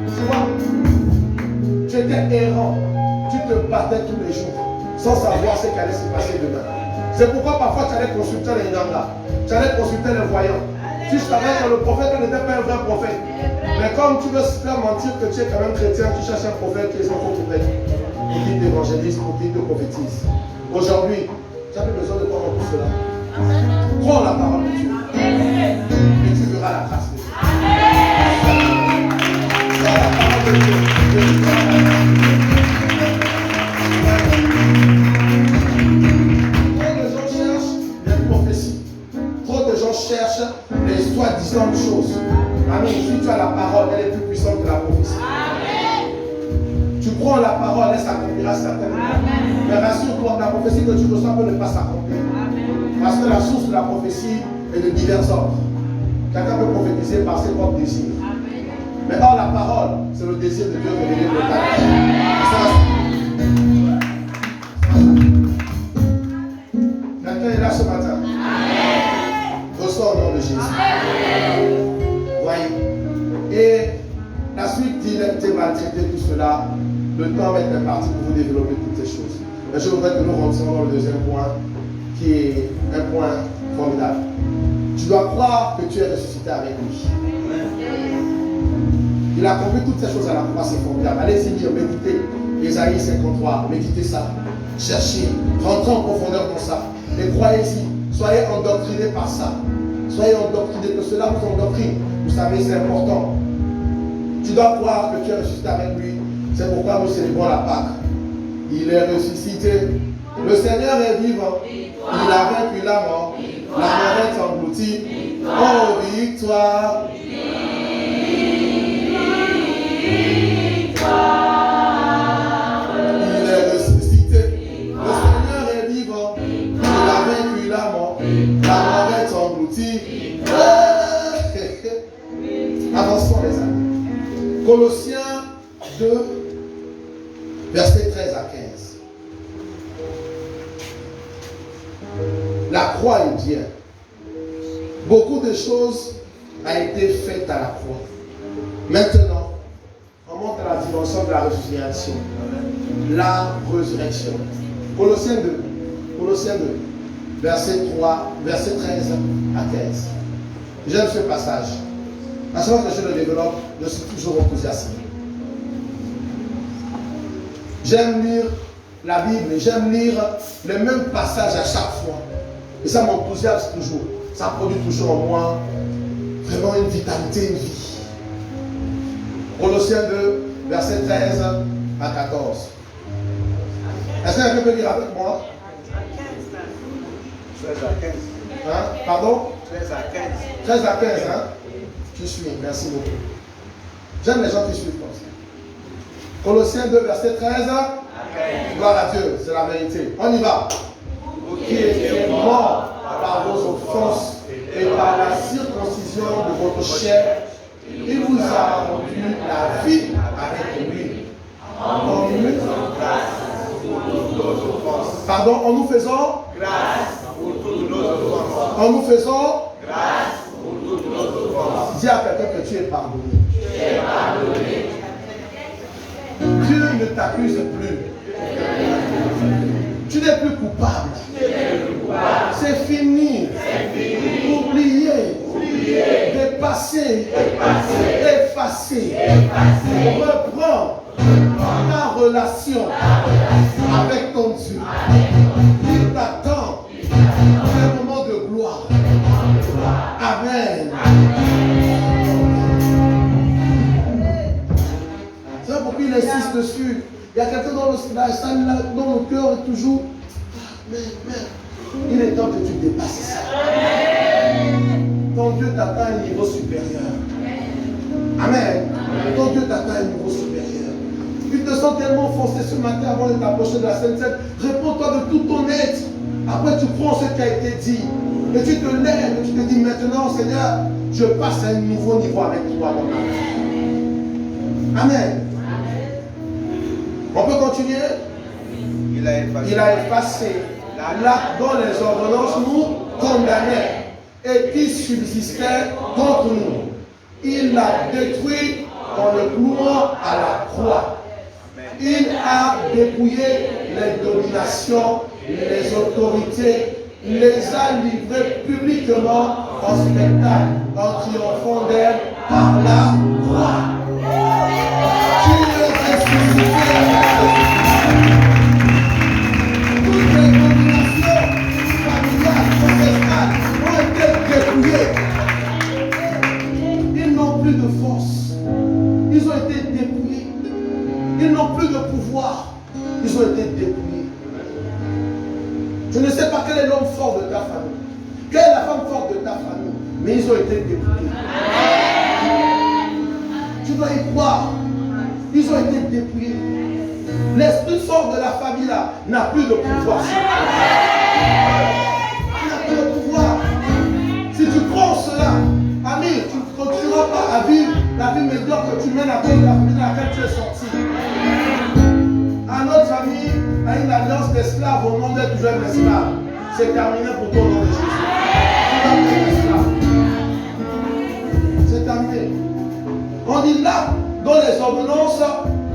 Tu vois, tu étais errant. Tu te battais tous les jours sans savoir ce qui allait se passer demain. C'est pourquoi parfois tu allais consulter les Yanga, tu allais consulter les voyants. Tu savais que le prophète n'était pas un vrai prophète. Mais comme tu veux se faire mentir que tu es quand même chrétien, tu cherches un prophète qui est un faux prophète. Et qui t'évangélise ou qui te prophétise. Aujourd'hui, tu n'as plus besoin de croire en tout cela. Prends la parole de Dieu. Et tu verras la grâce de Dieu. Prends la parole de Dieu. Cherche les soi-disant choses. Amen. Si tu as la parole, elle est plus puissante que la prophétie. Amen. Tu prends la parole, elle s'accomplira certainement. Mais rassure-toi, la prophétie que tu reçois peut ne pas s'accomplir. Parce que la source de la prophétie est de divers ordres. Quelqu'un peut prophétiser par ses propres désirs. Amen. Mais or la parole, c'est le désir de Dieu révélé pour ta vie. Quelqu'un est là ce matin. Reçois au nom de Jésus. Voyez. Et la suite dit, t'es maltraité, tout cela. Le temps va être imparti pour vous développer toutes ces choses. Mais je voudrais que nous rentrions dans le deuxième point, qui est un point formidable. Tu dois croire que tu es ressuscité avec lui. Il a accompli toutes ces choses à la croix, c'est formidable. Allez-y lire, méditez. Ésaïe 53, méditez ça. Cherchez, rentrez en profondeur dans ça. Et croyez-y. Soyez endoctrinés par ça. Soyez endoctrinés, que cela vous endoctrine. Vous savez, c'est important. Tu dois croire que tu es ressuscité avec lui. C'est pourquoi nous célébrons la Pâque. Il est ressuscité. Le Seigneur est vivant. Il a vaincu la mort. La mort est engloutie. Oh, victoire. Il est ressuscité. Le Seigneur est vivant. Il a vaincu la mort. La mort est engloutie. Avançons les amis. Colossiens 2, versets 13 à 15. La croix est bien. Beaucoup de choses ont été faites à la croix. Maintenant, on monte à la dimension de la résurrection. La résurrection. Colossiens 2. Colossiens 2. Verset 3, verset 13 à 15. J'aime ce passage. À chaque fois que je le développe, je suis toujours enthousiasmé. J'aime lire la Bible et j'aime lire les mêmes passages à chaque fois. Et ça m'enthousiasme toujours. Ça produit toujours en moi vraiment une vitalité, une vie. Colossiens 2, verset 13 à 14. Est-ce que quelqu'un peut lire avec moi? 13 à 15. Hein? Pardon? 13 à 15. 13 à 15, hein? Tu suis, merci beaucoup. J'aime les gens qui suivent comme ça. Colossiens 2, verset 13. Gloire à Dieu, c'est la vérité. On y va. Vous qui étiez morts par vos offenses et par la circoncision de votre chair, il vous a rendu la vie avec lui. En nous pardon, en nous faisant grâce pour toutes nos offenses. En nous faisant grâce pour toutes nos offenses. Dis à quelqu'un que tu es pardonné. Tu es pardonné. Dieu ne t'accuse plus. Tu n'es plus coupable. C'est fini. Oublié. Dépassé. Effacé. Reprends ta relation avec ton Dieu. Il t'attend un moment de gloire. Amen. C'est pourquoi il insiste dessus. Il y a quelqu'un dans la salle là, dont le cœur est toujours. Mais, il est temps que tu dépasses ça. Ton Dieu t'attend à un niveau supérieur. Amen. Ton Dieu t'attend à un niveau supérieur. Tu te sens tellement foncé ce matin avant de t'approcher de la Sainte Seine. Réponds-toi de tout ton être. Après, tu prends ce qui a été dit. Et tu te lèves et tu te dis maintenant, Seigneur, je passe à un nouveau niveau avec toi dans ma vie. Amen. On peut continuer? Il a effacé l'acte dont les ordonnances nous condamnaient et qui subsistait contre nous. Il l'a détruit en le clouant à la croix. Il a dépouillé les dominations, les autorités, les a livrées publiquement en spectacle, en triomphant d'elle par la croix. Tu es ressuscité. Toutes les dominations familiales, ancestrales ont été dépouillées. Ils n'ont plus de force. Ils ont été dépouillés. Ils n'ont plus de pouvoir. Ils ont été dépouillés. Je ne sais pas quel est l'homme fort de ta famille. Quelle est la femme forte de ta famille. Mais ils ont été dépouillés. Tu dois y croire. Ils ont été dépouillés. L'esprit fort de la famille là n'a plus de pouvoir. Il n'a plus de pouvoir. Si tu prends cela, ami, tu ne continueras pas à vivre la vie médiocre que tu mènes à cause de la famille dans laquelle tu es sorti. À notre famille, à une alliance d'esclaves au nom d'être toujours un esclave. C'est terminé pour toi au nom de Jésus. Tu vas être esclave. C'est terminé. On dit là, dans les ordonnances,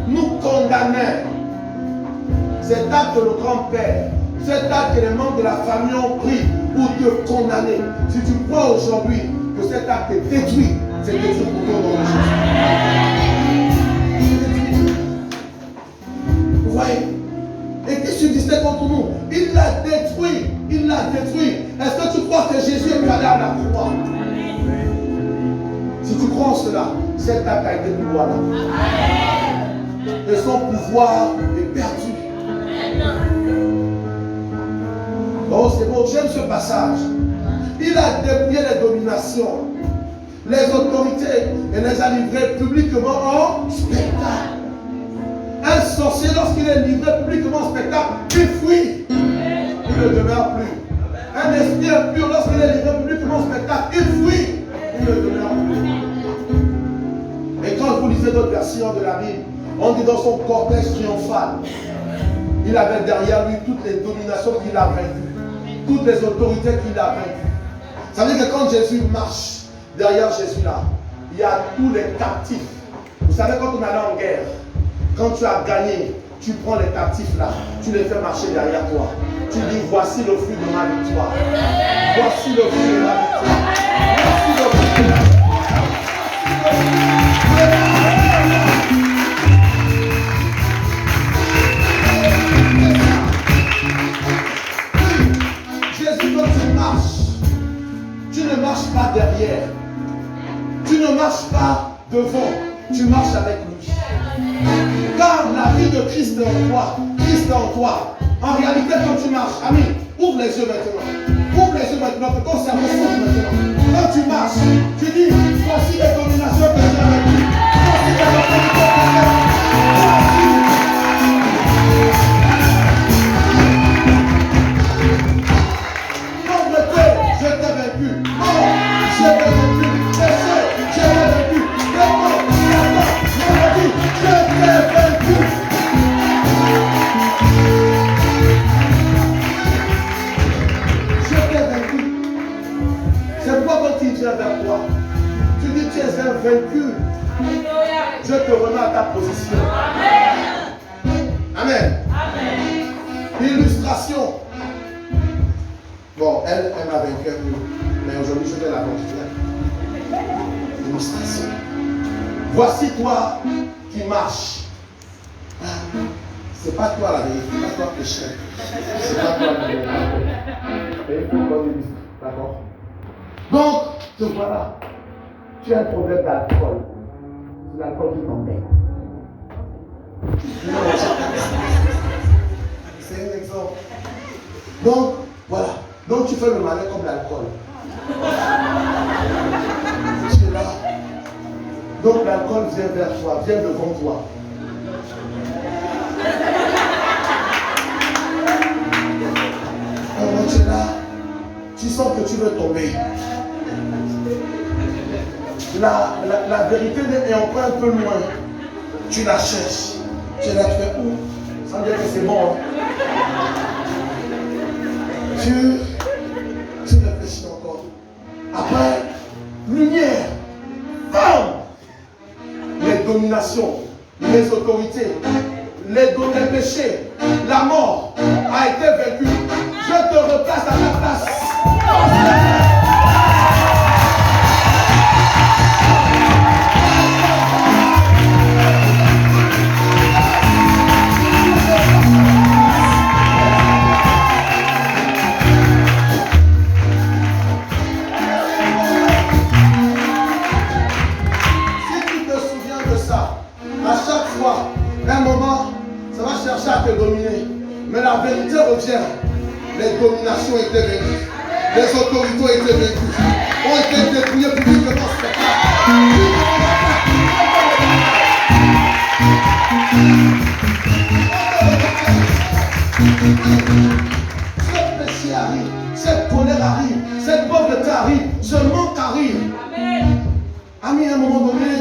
nous condamnait. Cet acte de le grand-père, cet acte que les membres de la famille ont pris pour te condamner. Si tu crois aujourd'hui que cet acte est détruit, c'est détruit pour toi au nom de Jésus. Vous voyez? Et qui subsistait contre nous? Il l'a détruit. Il l'a détruit. Est-ce que tu crois que Jésus est allé à la croix? Si tu crois en cela, cet acte a été plus voilà. Et son pouvoir est perdu. Oh, c'est beau, j'aime ce passage. Il a dépouillé les dominations, les autorités et les a livrées publiquement en spectacle. Un sorcier, lorsqu'il est livré publiquement en spectacle, il fuit. Il ne demeure plus. Un esprit impur, lorsqu'il est livré publiquement en spectacle, il fuit. Il ne demeure plus. Et quand vous lisez d'autres versions de la Bible, on dit dans son cortège triomphal, il avait derrière lui toutes les dominations qu'il a vaincues, toutes les autorités qu'il a vaincues. Ça veut dire que quand Jésus marche, derrière Jésus là, il y a tous les captifs. Vous savez, quand on allait en guerre, quand tu as gagné, tu prends les captifs là, tu les fais marcher derrière toi. Tu dis, voici le fruit de ma victoire. Voici le fruit de ma victoire. Voici le fruit de ma victoire. Jésus, quand tu marches, tu ne marches pas derrière. Tu ne marches pas devant. Tu marches avec lui. Car la vie de Christ est en toi. Christ est en toi. En réalité, quand tu marches, ami, ouvre les yeux maintenant. Ouvre les yeux maintenant, que ton cerveau s'ouvre maintenant. Quand tu marches, tu dis, voici les dominations que j'ai avec lui. Voici les autorités que j'ai. Pauvreté, je t'ai vaincu. Oh, je t'ai vaincu. Péché, je t'ai vaincu. Démon, maladie, je t'ai vaincu. C'est pourquoi quand il vient vers toi, tu dis tu es un vaincu. Je te remets à ta position. Amen. Amen. Illustration. Bon, elle m'a vaincu un peu. Mais aujourd'hui, je vais la continuer. Illustration. Voici toi qui marches. C'est pas toi la vérité, c'est pas toi péché. C'est pas toi la vérité. D'accord? Donc, te voilà. Tu as un problème d'alcool. C'est l'alcool qui t'embête. C'est un exemple. Donc, voilà. Donc, tu fais le malin comme l'alcool. Tu es là. Donc, l'alcool vient vers toi, vient devant toi. Alors, tu es là. Tu sens que tu veux tomber. La vérité est encore un peu loin. Tu la cherches. Tu es là, tu fais où? Ça veut dire que c'est bon. Tu réfléchis encore. Après, lumière, femme, les dominations, les autorités, les péchés, la mort a été vaincue. Je te replace à ta place. Un moment, ça va chercher à te dominer. Mais la vérité revient. Les dominations étaient vaincues. Les autorités étaient vaincues. Ont été dépouillées publiquement au spectacle. Ce péché arrive. Cette colère arrive. Cette pauvreté arrive. Ce manque arrive. Ami, à un moment donné,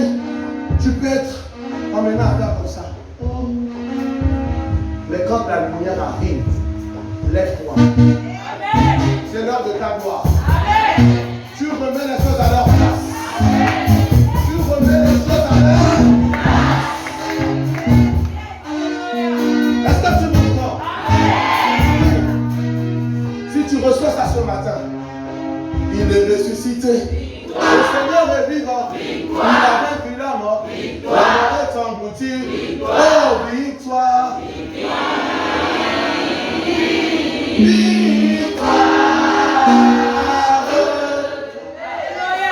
tu peux être emmené à faire comme ça. Mais quand la lumière arrive, lève-toi. C'est l'heure de ta gloire. Tu remets les choses à leur place. Tu remets les choses à leur place. Est-ce que tu me crois? Si tu reçois ça ce matin, il est ressuscité. Le Seigneur est vivant. Il a vaincu la mort. La mort est engloutie. Oh, victoire. Victoire.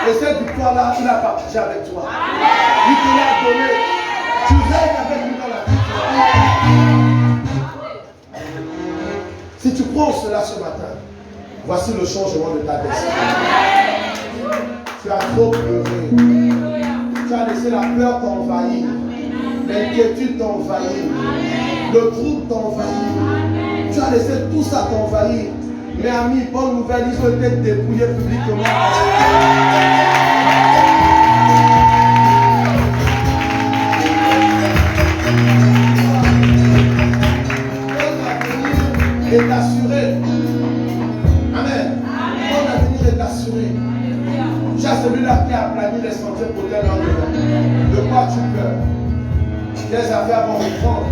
Et cette victoire-là, il a partagé avec toi. Il te l'a donné. Tu règnes avec lui dans la victoire. Si tu prends cela ce matin, voici le changement de ta destinée. Tu as trop pleuré. Tu as laissé la peur t'envahir. L'inquiétude t'envahir. Le trouble t'envahir. Tu as laissé tout ça t'envahir. Mais amis, bonne nouvelle, ils ont été dépouillés publiquement. Ton avenir est assuré. Amen. Ton avenir est assuré. Tu as celui-là qui a planifié les sentiers pour tes lendemain. De quoi tu pleures? Tes affaires vont reprendre.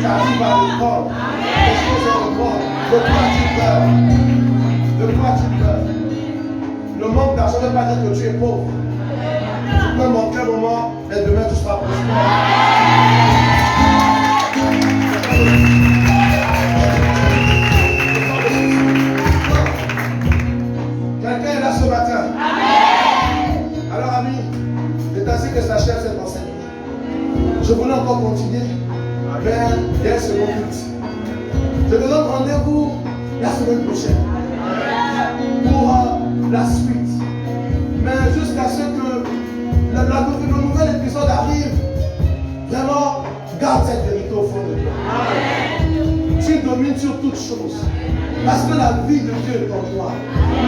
Ta vie va reprendre. Les choses vont reprendre. De quoi tu pleures? De quoi tu pleures? Le manque d'argent ne veut pas dire que tu es pauvre. Tu peux manquer un moment, mais demain tu seras prospère. Quelqu'un est là ce matin. Alors, amis, c'est ainsi que s'achève cet enseignement. Je voulais encore continuer vers ce culte. Je te donne rendez-vous la semaine prochaine pour la suite. Mais jusqu'à ce que le nouvel épisode arrive, vraiment, garde cette vérité au fond de toi. Tu domines sur toutes choses. Parce que la vie de Dieu est en toi.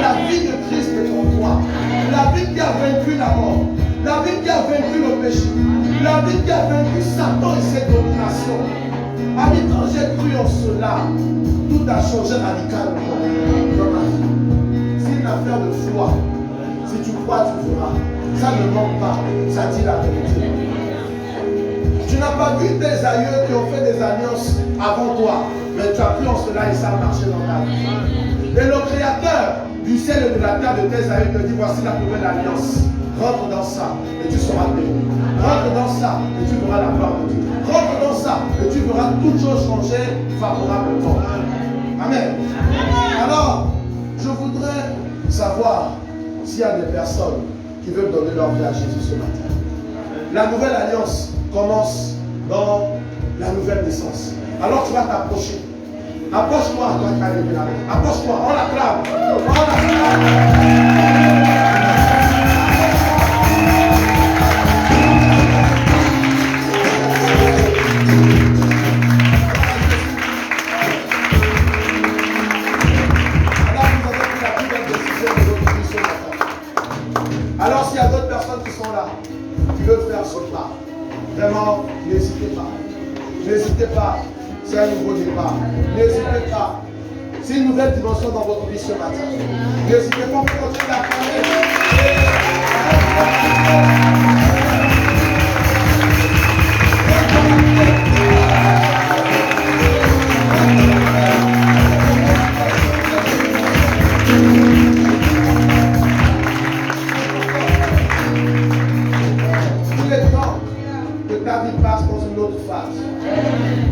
La vie de Christ est en toi. La vie qui a vaincu la mort. La vie qui a vaincu le péché. La vie qui a vaincu Satan et ses dominations. Ami, quand j'ai cru en cela, tout a changé radicalement dans ma vie. C'est une affaire de foi. Si tu crois, tu verras. Ça ne manque pas. Ça dit la vérité. Tu n'as pas vu tes aïeux qui ont fait des alliances avant toi, mais tu as cru en cela et ça a marché dans ta vie. Et le Créateur du ciel et de la terre de tes aïeux te dit, voici la nouvelle alliance. Rentre dans ça et tu seras béni. Rentre dans ça et tu verras la gloire de Dieu. Rentre dans ça et tu verras toutes choses changer favorablement. Amen. Alors, je voudrais savoir s'il y a des personnes qui veulent donner leur vie à Jésus ce matin. La nouvelle alliance commence dans la nouvelle naissance. Alors tu vas t'approcher. Approche-toi à toi qui as levé la main. Approche-toi, on l'acclame. On l'acclame. Alors s'il y a d'autres personnes qui sont là, qui veulent faire ce pas, vraiment, n'hésitez pas. N'hésitez pas. C'est un nouveau départ. N'hésitez pas. C'est une nouvelle dimension dans votre vie ce matin. N'hésitez pas pour continuer d'acclamer. Il est temps que ta vie passe dans une autre phase.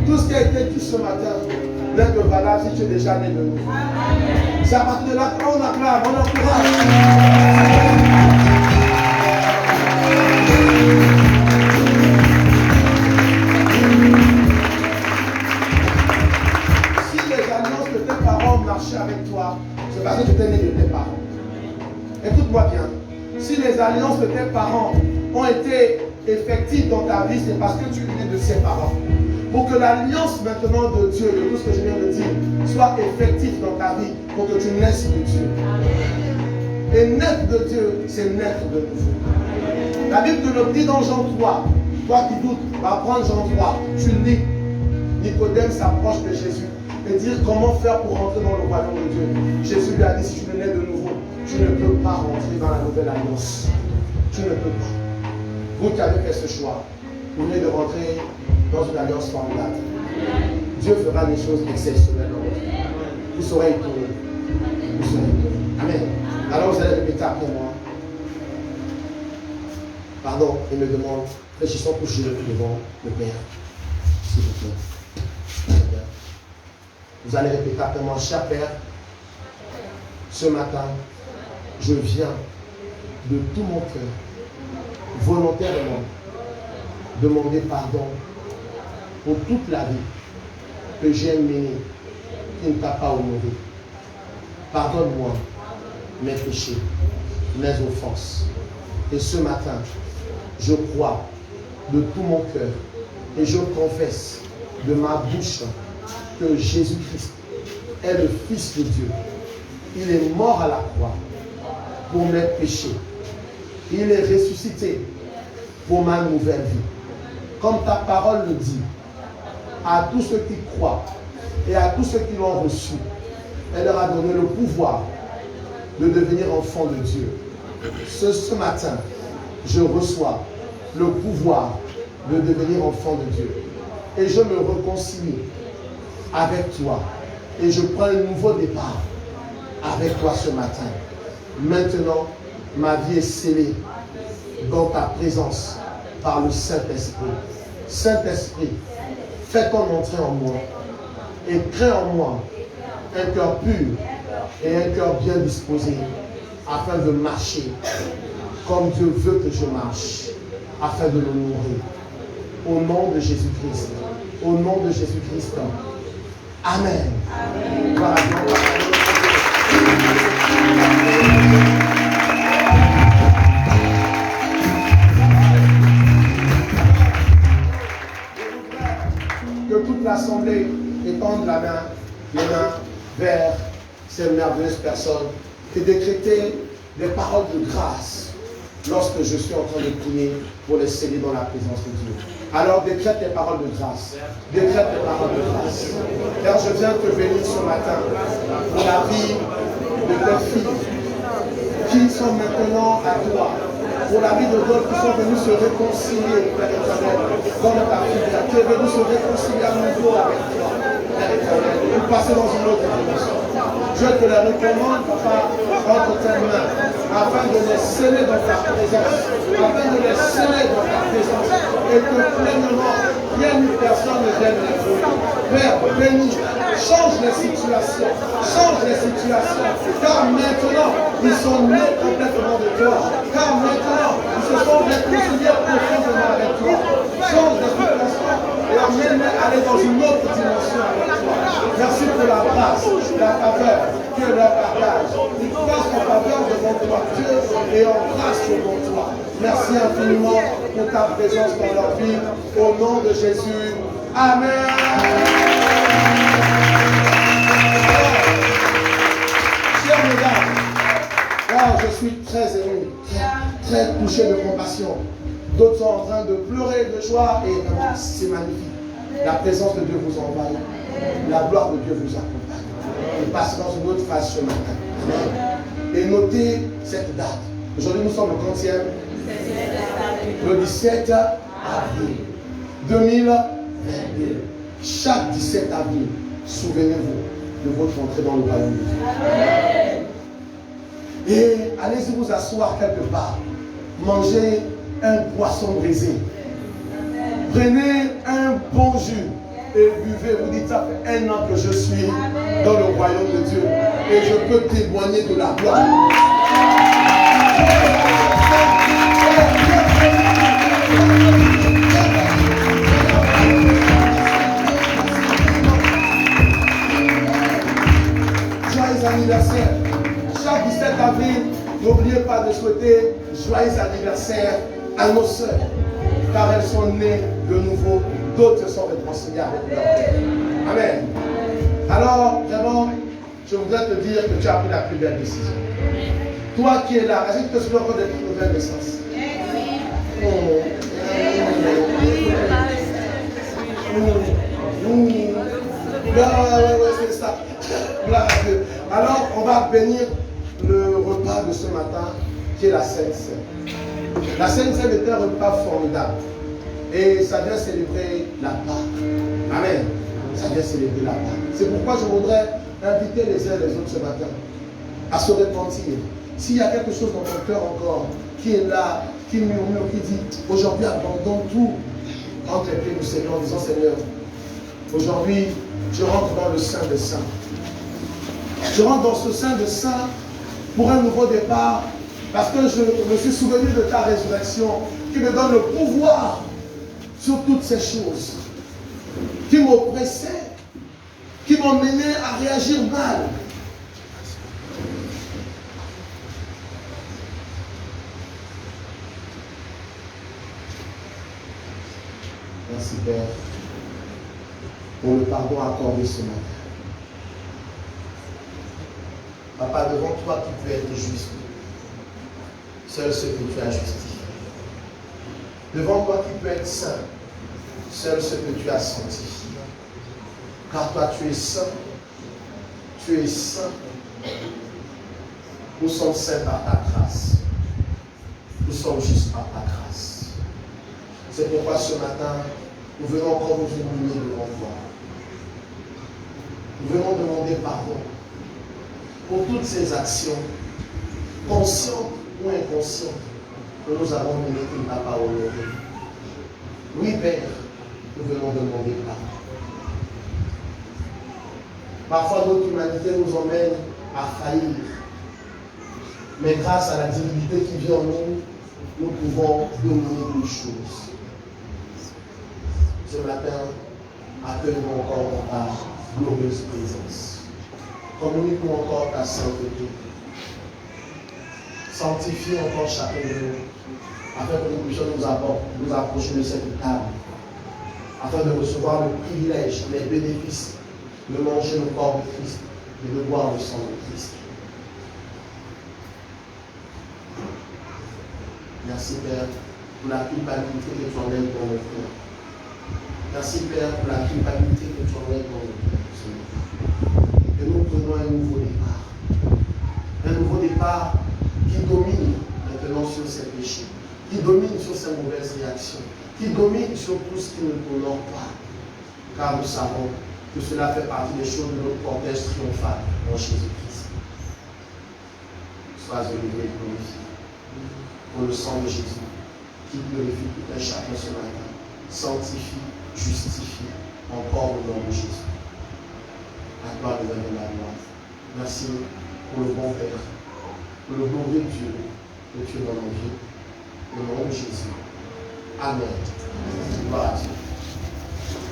Tout ce qui a été dit ce matin n'est que valable si tu es déjà né de nouveau. C'est à partir de là qu'on acclame, on encourage. Si les alliances de tes parents marchaient avec toi, c'est parce que tu étais né de tes parents. Écoute-moi bien. Si les alliances de tes parents ont été effectives dans ta vie, c'est parce que tu es né de ses parents. Pour que l'alliance maintenant de Dieu, de tout ce que je viens de dire, soit effective dans ta vie, pour que tu naisses de Dieu. Et naître de Dieu, c'est naître de nouveau. La Bible te le dit dans Jean 3. Toi qui doutes, va prendre Jean 3. Tu lis. Nicodème s'approche de Jésus et dit comment faire pour rentrer dans le royaume de Dieu. Jésus lui a dit, si tu es né de nouveau, tu ne peux pas rentrer dans la nouvelle alliance. Tu ne peux pas. Vous qui avez fait ce choix, vous venez de rentrer dans une alliance formidable. Dieu fera des choses exceptionnelles dans votre vie. Vous serez étonnés. Vous serez étonnés. Amen. Alors vous allez répéter après moi. Pardon, il me demande, réfléchissons tous devant le Père. S'il vous plaît. Vous allez répéter après moi, cher Père, ce matin, je viens de tout mon cœur, volontairement, demander pardon pour toute la vie que j'ai menée qui ne t'a pas honoré. Pardonne-moi mes péchés, mes offenses. Et ce matin, je crois de tout mon cœur et je confesse de ma bouche que Jésus-Christ est le Fils de Dieu. Il est mort à la croix pour mes péchés. Il est ressuscité pour ma nouvelle vie. Comme ta parole le dit, à tous ceux qui croient et à tous ceux qui l'ont reçu, elle leur a donné le pouvoir de devenir enfants de Dieu. Ce matin, je reçois le pouvoir de devenir enfant de Dieu. Et je me réconcilie avec toi. Et je prends un nouveau départ avec toi ce matin. Maintenant, ma vie est scellée dans ta présence par le Saint-Esprit. Saint-Esprit, fais ton entrée en moi et crée en moi un cœur pur et un cœur bien disposé afin de marcher comme Dieu veut que je marche, afin de l'honorer. Au nom de Jésus-Christ. Au nom de Jésus-Christ. Amen. Amen. Voilà. Que toute l'assemblée étende la main, les mains vers ces merveilleuses personnes et décréter des paroles de grâce lorsque je suis en train de prier pour les sceller dans la présence de Dieu. Alors décrète les paroles de grâce. Décrète les paroles de grâce. Car je viens te bénir ce matin pour la vie de tes filles qui sont maintenant à toi. pour la vie de d'autres qui sont venus se réconcilier, Père éternel, dans ta prière, qui est venu se réconcilier à nouveau avec toi, Père éternel, pour passer dans une autre dimension. Je te la recommande, Papa, entre tes mains, afin de les sceller dans ta présence, afin de les sceller dans ta présence, et que pleinement, rien ni personne ne vienne les brûler. Père, bénis, change les situations, car maintenant, ils sont nés complètement de toi, car maintenant, ils se sont réconciliés profondément avec toi. Change les situations et amène-les à aller dans une autre dimension avec toi. Merci pour la grâce, la faveur, que leur partage. Ils passent en faveur devant toi, Dieu, et en grâce devant toi. Merci infiniment pour ta présence dans leur vie. Au nom de Jésus. Amen. Chers mesdames, je suis très ému, très touché de compassion. D'autres sont en train de pleurer de joie et vraiment, c'est magnifique. La présence de Dieu vous envahit. La gloire de Dieu vous accompagne. On passe dans une autre phase ce matin. Et notez cette date. Aujourd'hui, nous sommes le 30e. Le 17 avril 2022. Chaque 17 avril, souvenez-vous de votre entrée dans le royaume de Dieu. Et allez-y vous asseoir quelque part. Mangez un poisson brisé. Prenez un bon jus et buvez. Vous dites, ça fait 1 an que je suis dans le royaume de Dieu et je peux témoigner de la gloire. Joyeux anniversaire. Chaque 17 avril, n'oubliez pas de souhaiter joyeux anniversaire à nos sœurs, car elles sont nées de nouveau, d'autres sont réconciliées avec leur Père. Amen. Alors, vraiment, je voudrais te dire que tu as pris la plus belle décision. Toi qui es là, est-ce que tu te souviens encore de ta nouvelle naissance? C'est ça. Alors, on va bénir le repas de ce matin, qui est la Sainte Seine. La Sainte Seine est un repas formidable. Et ça vient célébrer la Pâque. Amen. Ça vient célébrer la Pâque. C'est pourquoi je voudrais inviter les uns et les autres ce matin à se repentir. S'il y a quelque chose dans ton cœur encore qui est là, qui murmure, qui dit aujourd'hui abandonne tout entre les pieds du Seigneur en disant Seigneur, aujourd'hui je rentre dans le Saint des Saints. Je rentre dans ce Saint des Saints pour un nouveau départ parce que je me suis souvenu de ta résurrection qui me donne le pouvoir sur toutes ces choses qui m'oppressaient, qui m'emmenaient à réagir mal. Merci Père pour le pardon accordé ce matin. Papa, devant toi qui peux être juste, seul ce que tu as justifié. Devant toi qui peux être saint, seul ce que tu as sanctifié. Car toi tu es saint, tu es saint. Nous sommes saints par ta grâce. Nous sommes justes par ta grâce. C'est pourquoi ce matin, nous venons encore nous humilier devant toi. Nous venons demander pardon pour toutes ces actions, conscientes ou inconscientes, que nous avons menées qui ne t'a pas honoré. Oui, Père, nous venons demander pardon. Parfois, notre humanité nous emmène à faillir. Mais grâce à la divinité qui vit en nous, nous pouvons dominer toutes choses. Ce matin, accueillons encore dans ta glorieuse présence. Communique-nous encore ta sainteté. Sanctifie encore chacun de nous, afin que nous puissions nous approcher de cette table, afin de recevoir le privilège, les bénéfices de manger le corps de Christ et de boire le sang de Christ. Merci Père pour la culpabilité que tu enlèves dans notre cœur. Merci Père pour la culpabilité que tu enlèves dans notre cœur. Et nous prenons un nouveau départ. Un nouveau départ qui domine maintenant sur ces péchés. qui domine sur ces mauvaises réactions, qui domine sur tout ce qui ne t'honore pas. Car nous savons que cela fait partie des choses de notre cortège triomphal en Jésus-Christ. Sois élevé et glorifié pour le sang de Jésus qui glorifie tout un chacun ce matin, sanctifie, justifie encore au nom de Jésus. La gloire de la gloire. Merci pour le bon Père, pour le glorieux Dieu que tu es dans nos vies. Au nom de Jésus. Amen. Gloire à Dieu.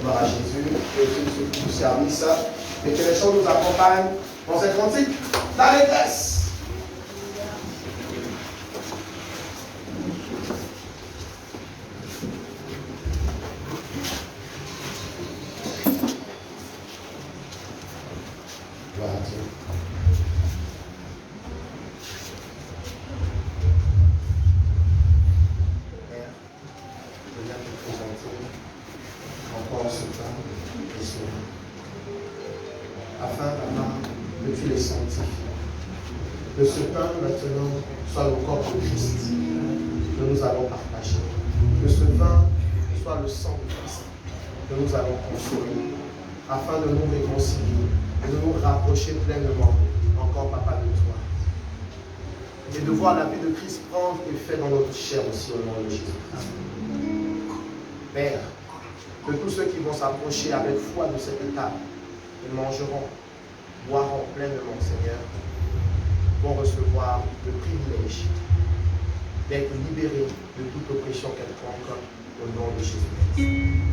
Gloire à Jésus. Et que ce service et que les choses nous accompagnent dans cette cantique d'allégresse. Gloire à Dieu. Père, je viens te présenter encore ce pain et ce vin, afin, Papa, que tu les sanctifies. Que ce pain, maintenant, soit le corps de Christ que nous allons partager. Que ce vin soit le sang de Christ que nous allons consommer, afin de nous réconcilier et de nous rapprocher pleinement encore, Papa, de toi. Et de voir la vie de Christ prendre effet dans notre chair aussi au nom de Jésus-Christ. Père, que tous ceux qui vont s'approcher avec foi de cette table, ils mangeront, boiront pleinement, Seigneur, vont recevoir le privilège d'être libérés de toute oppression quelconque au nom de Jésus-Christ.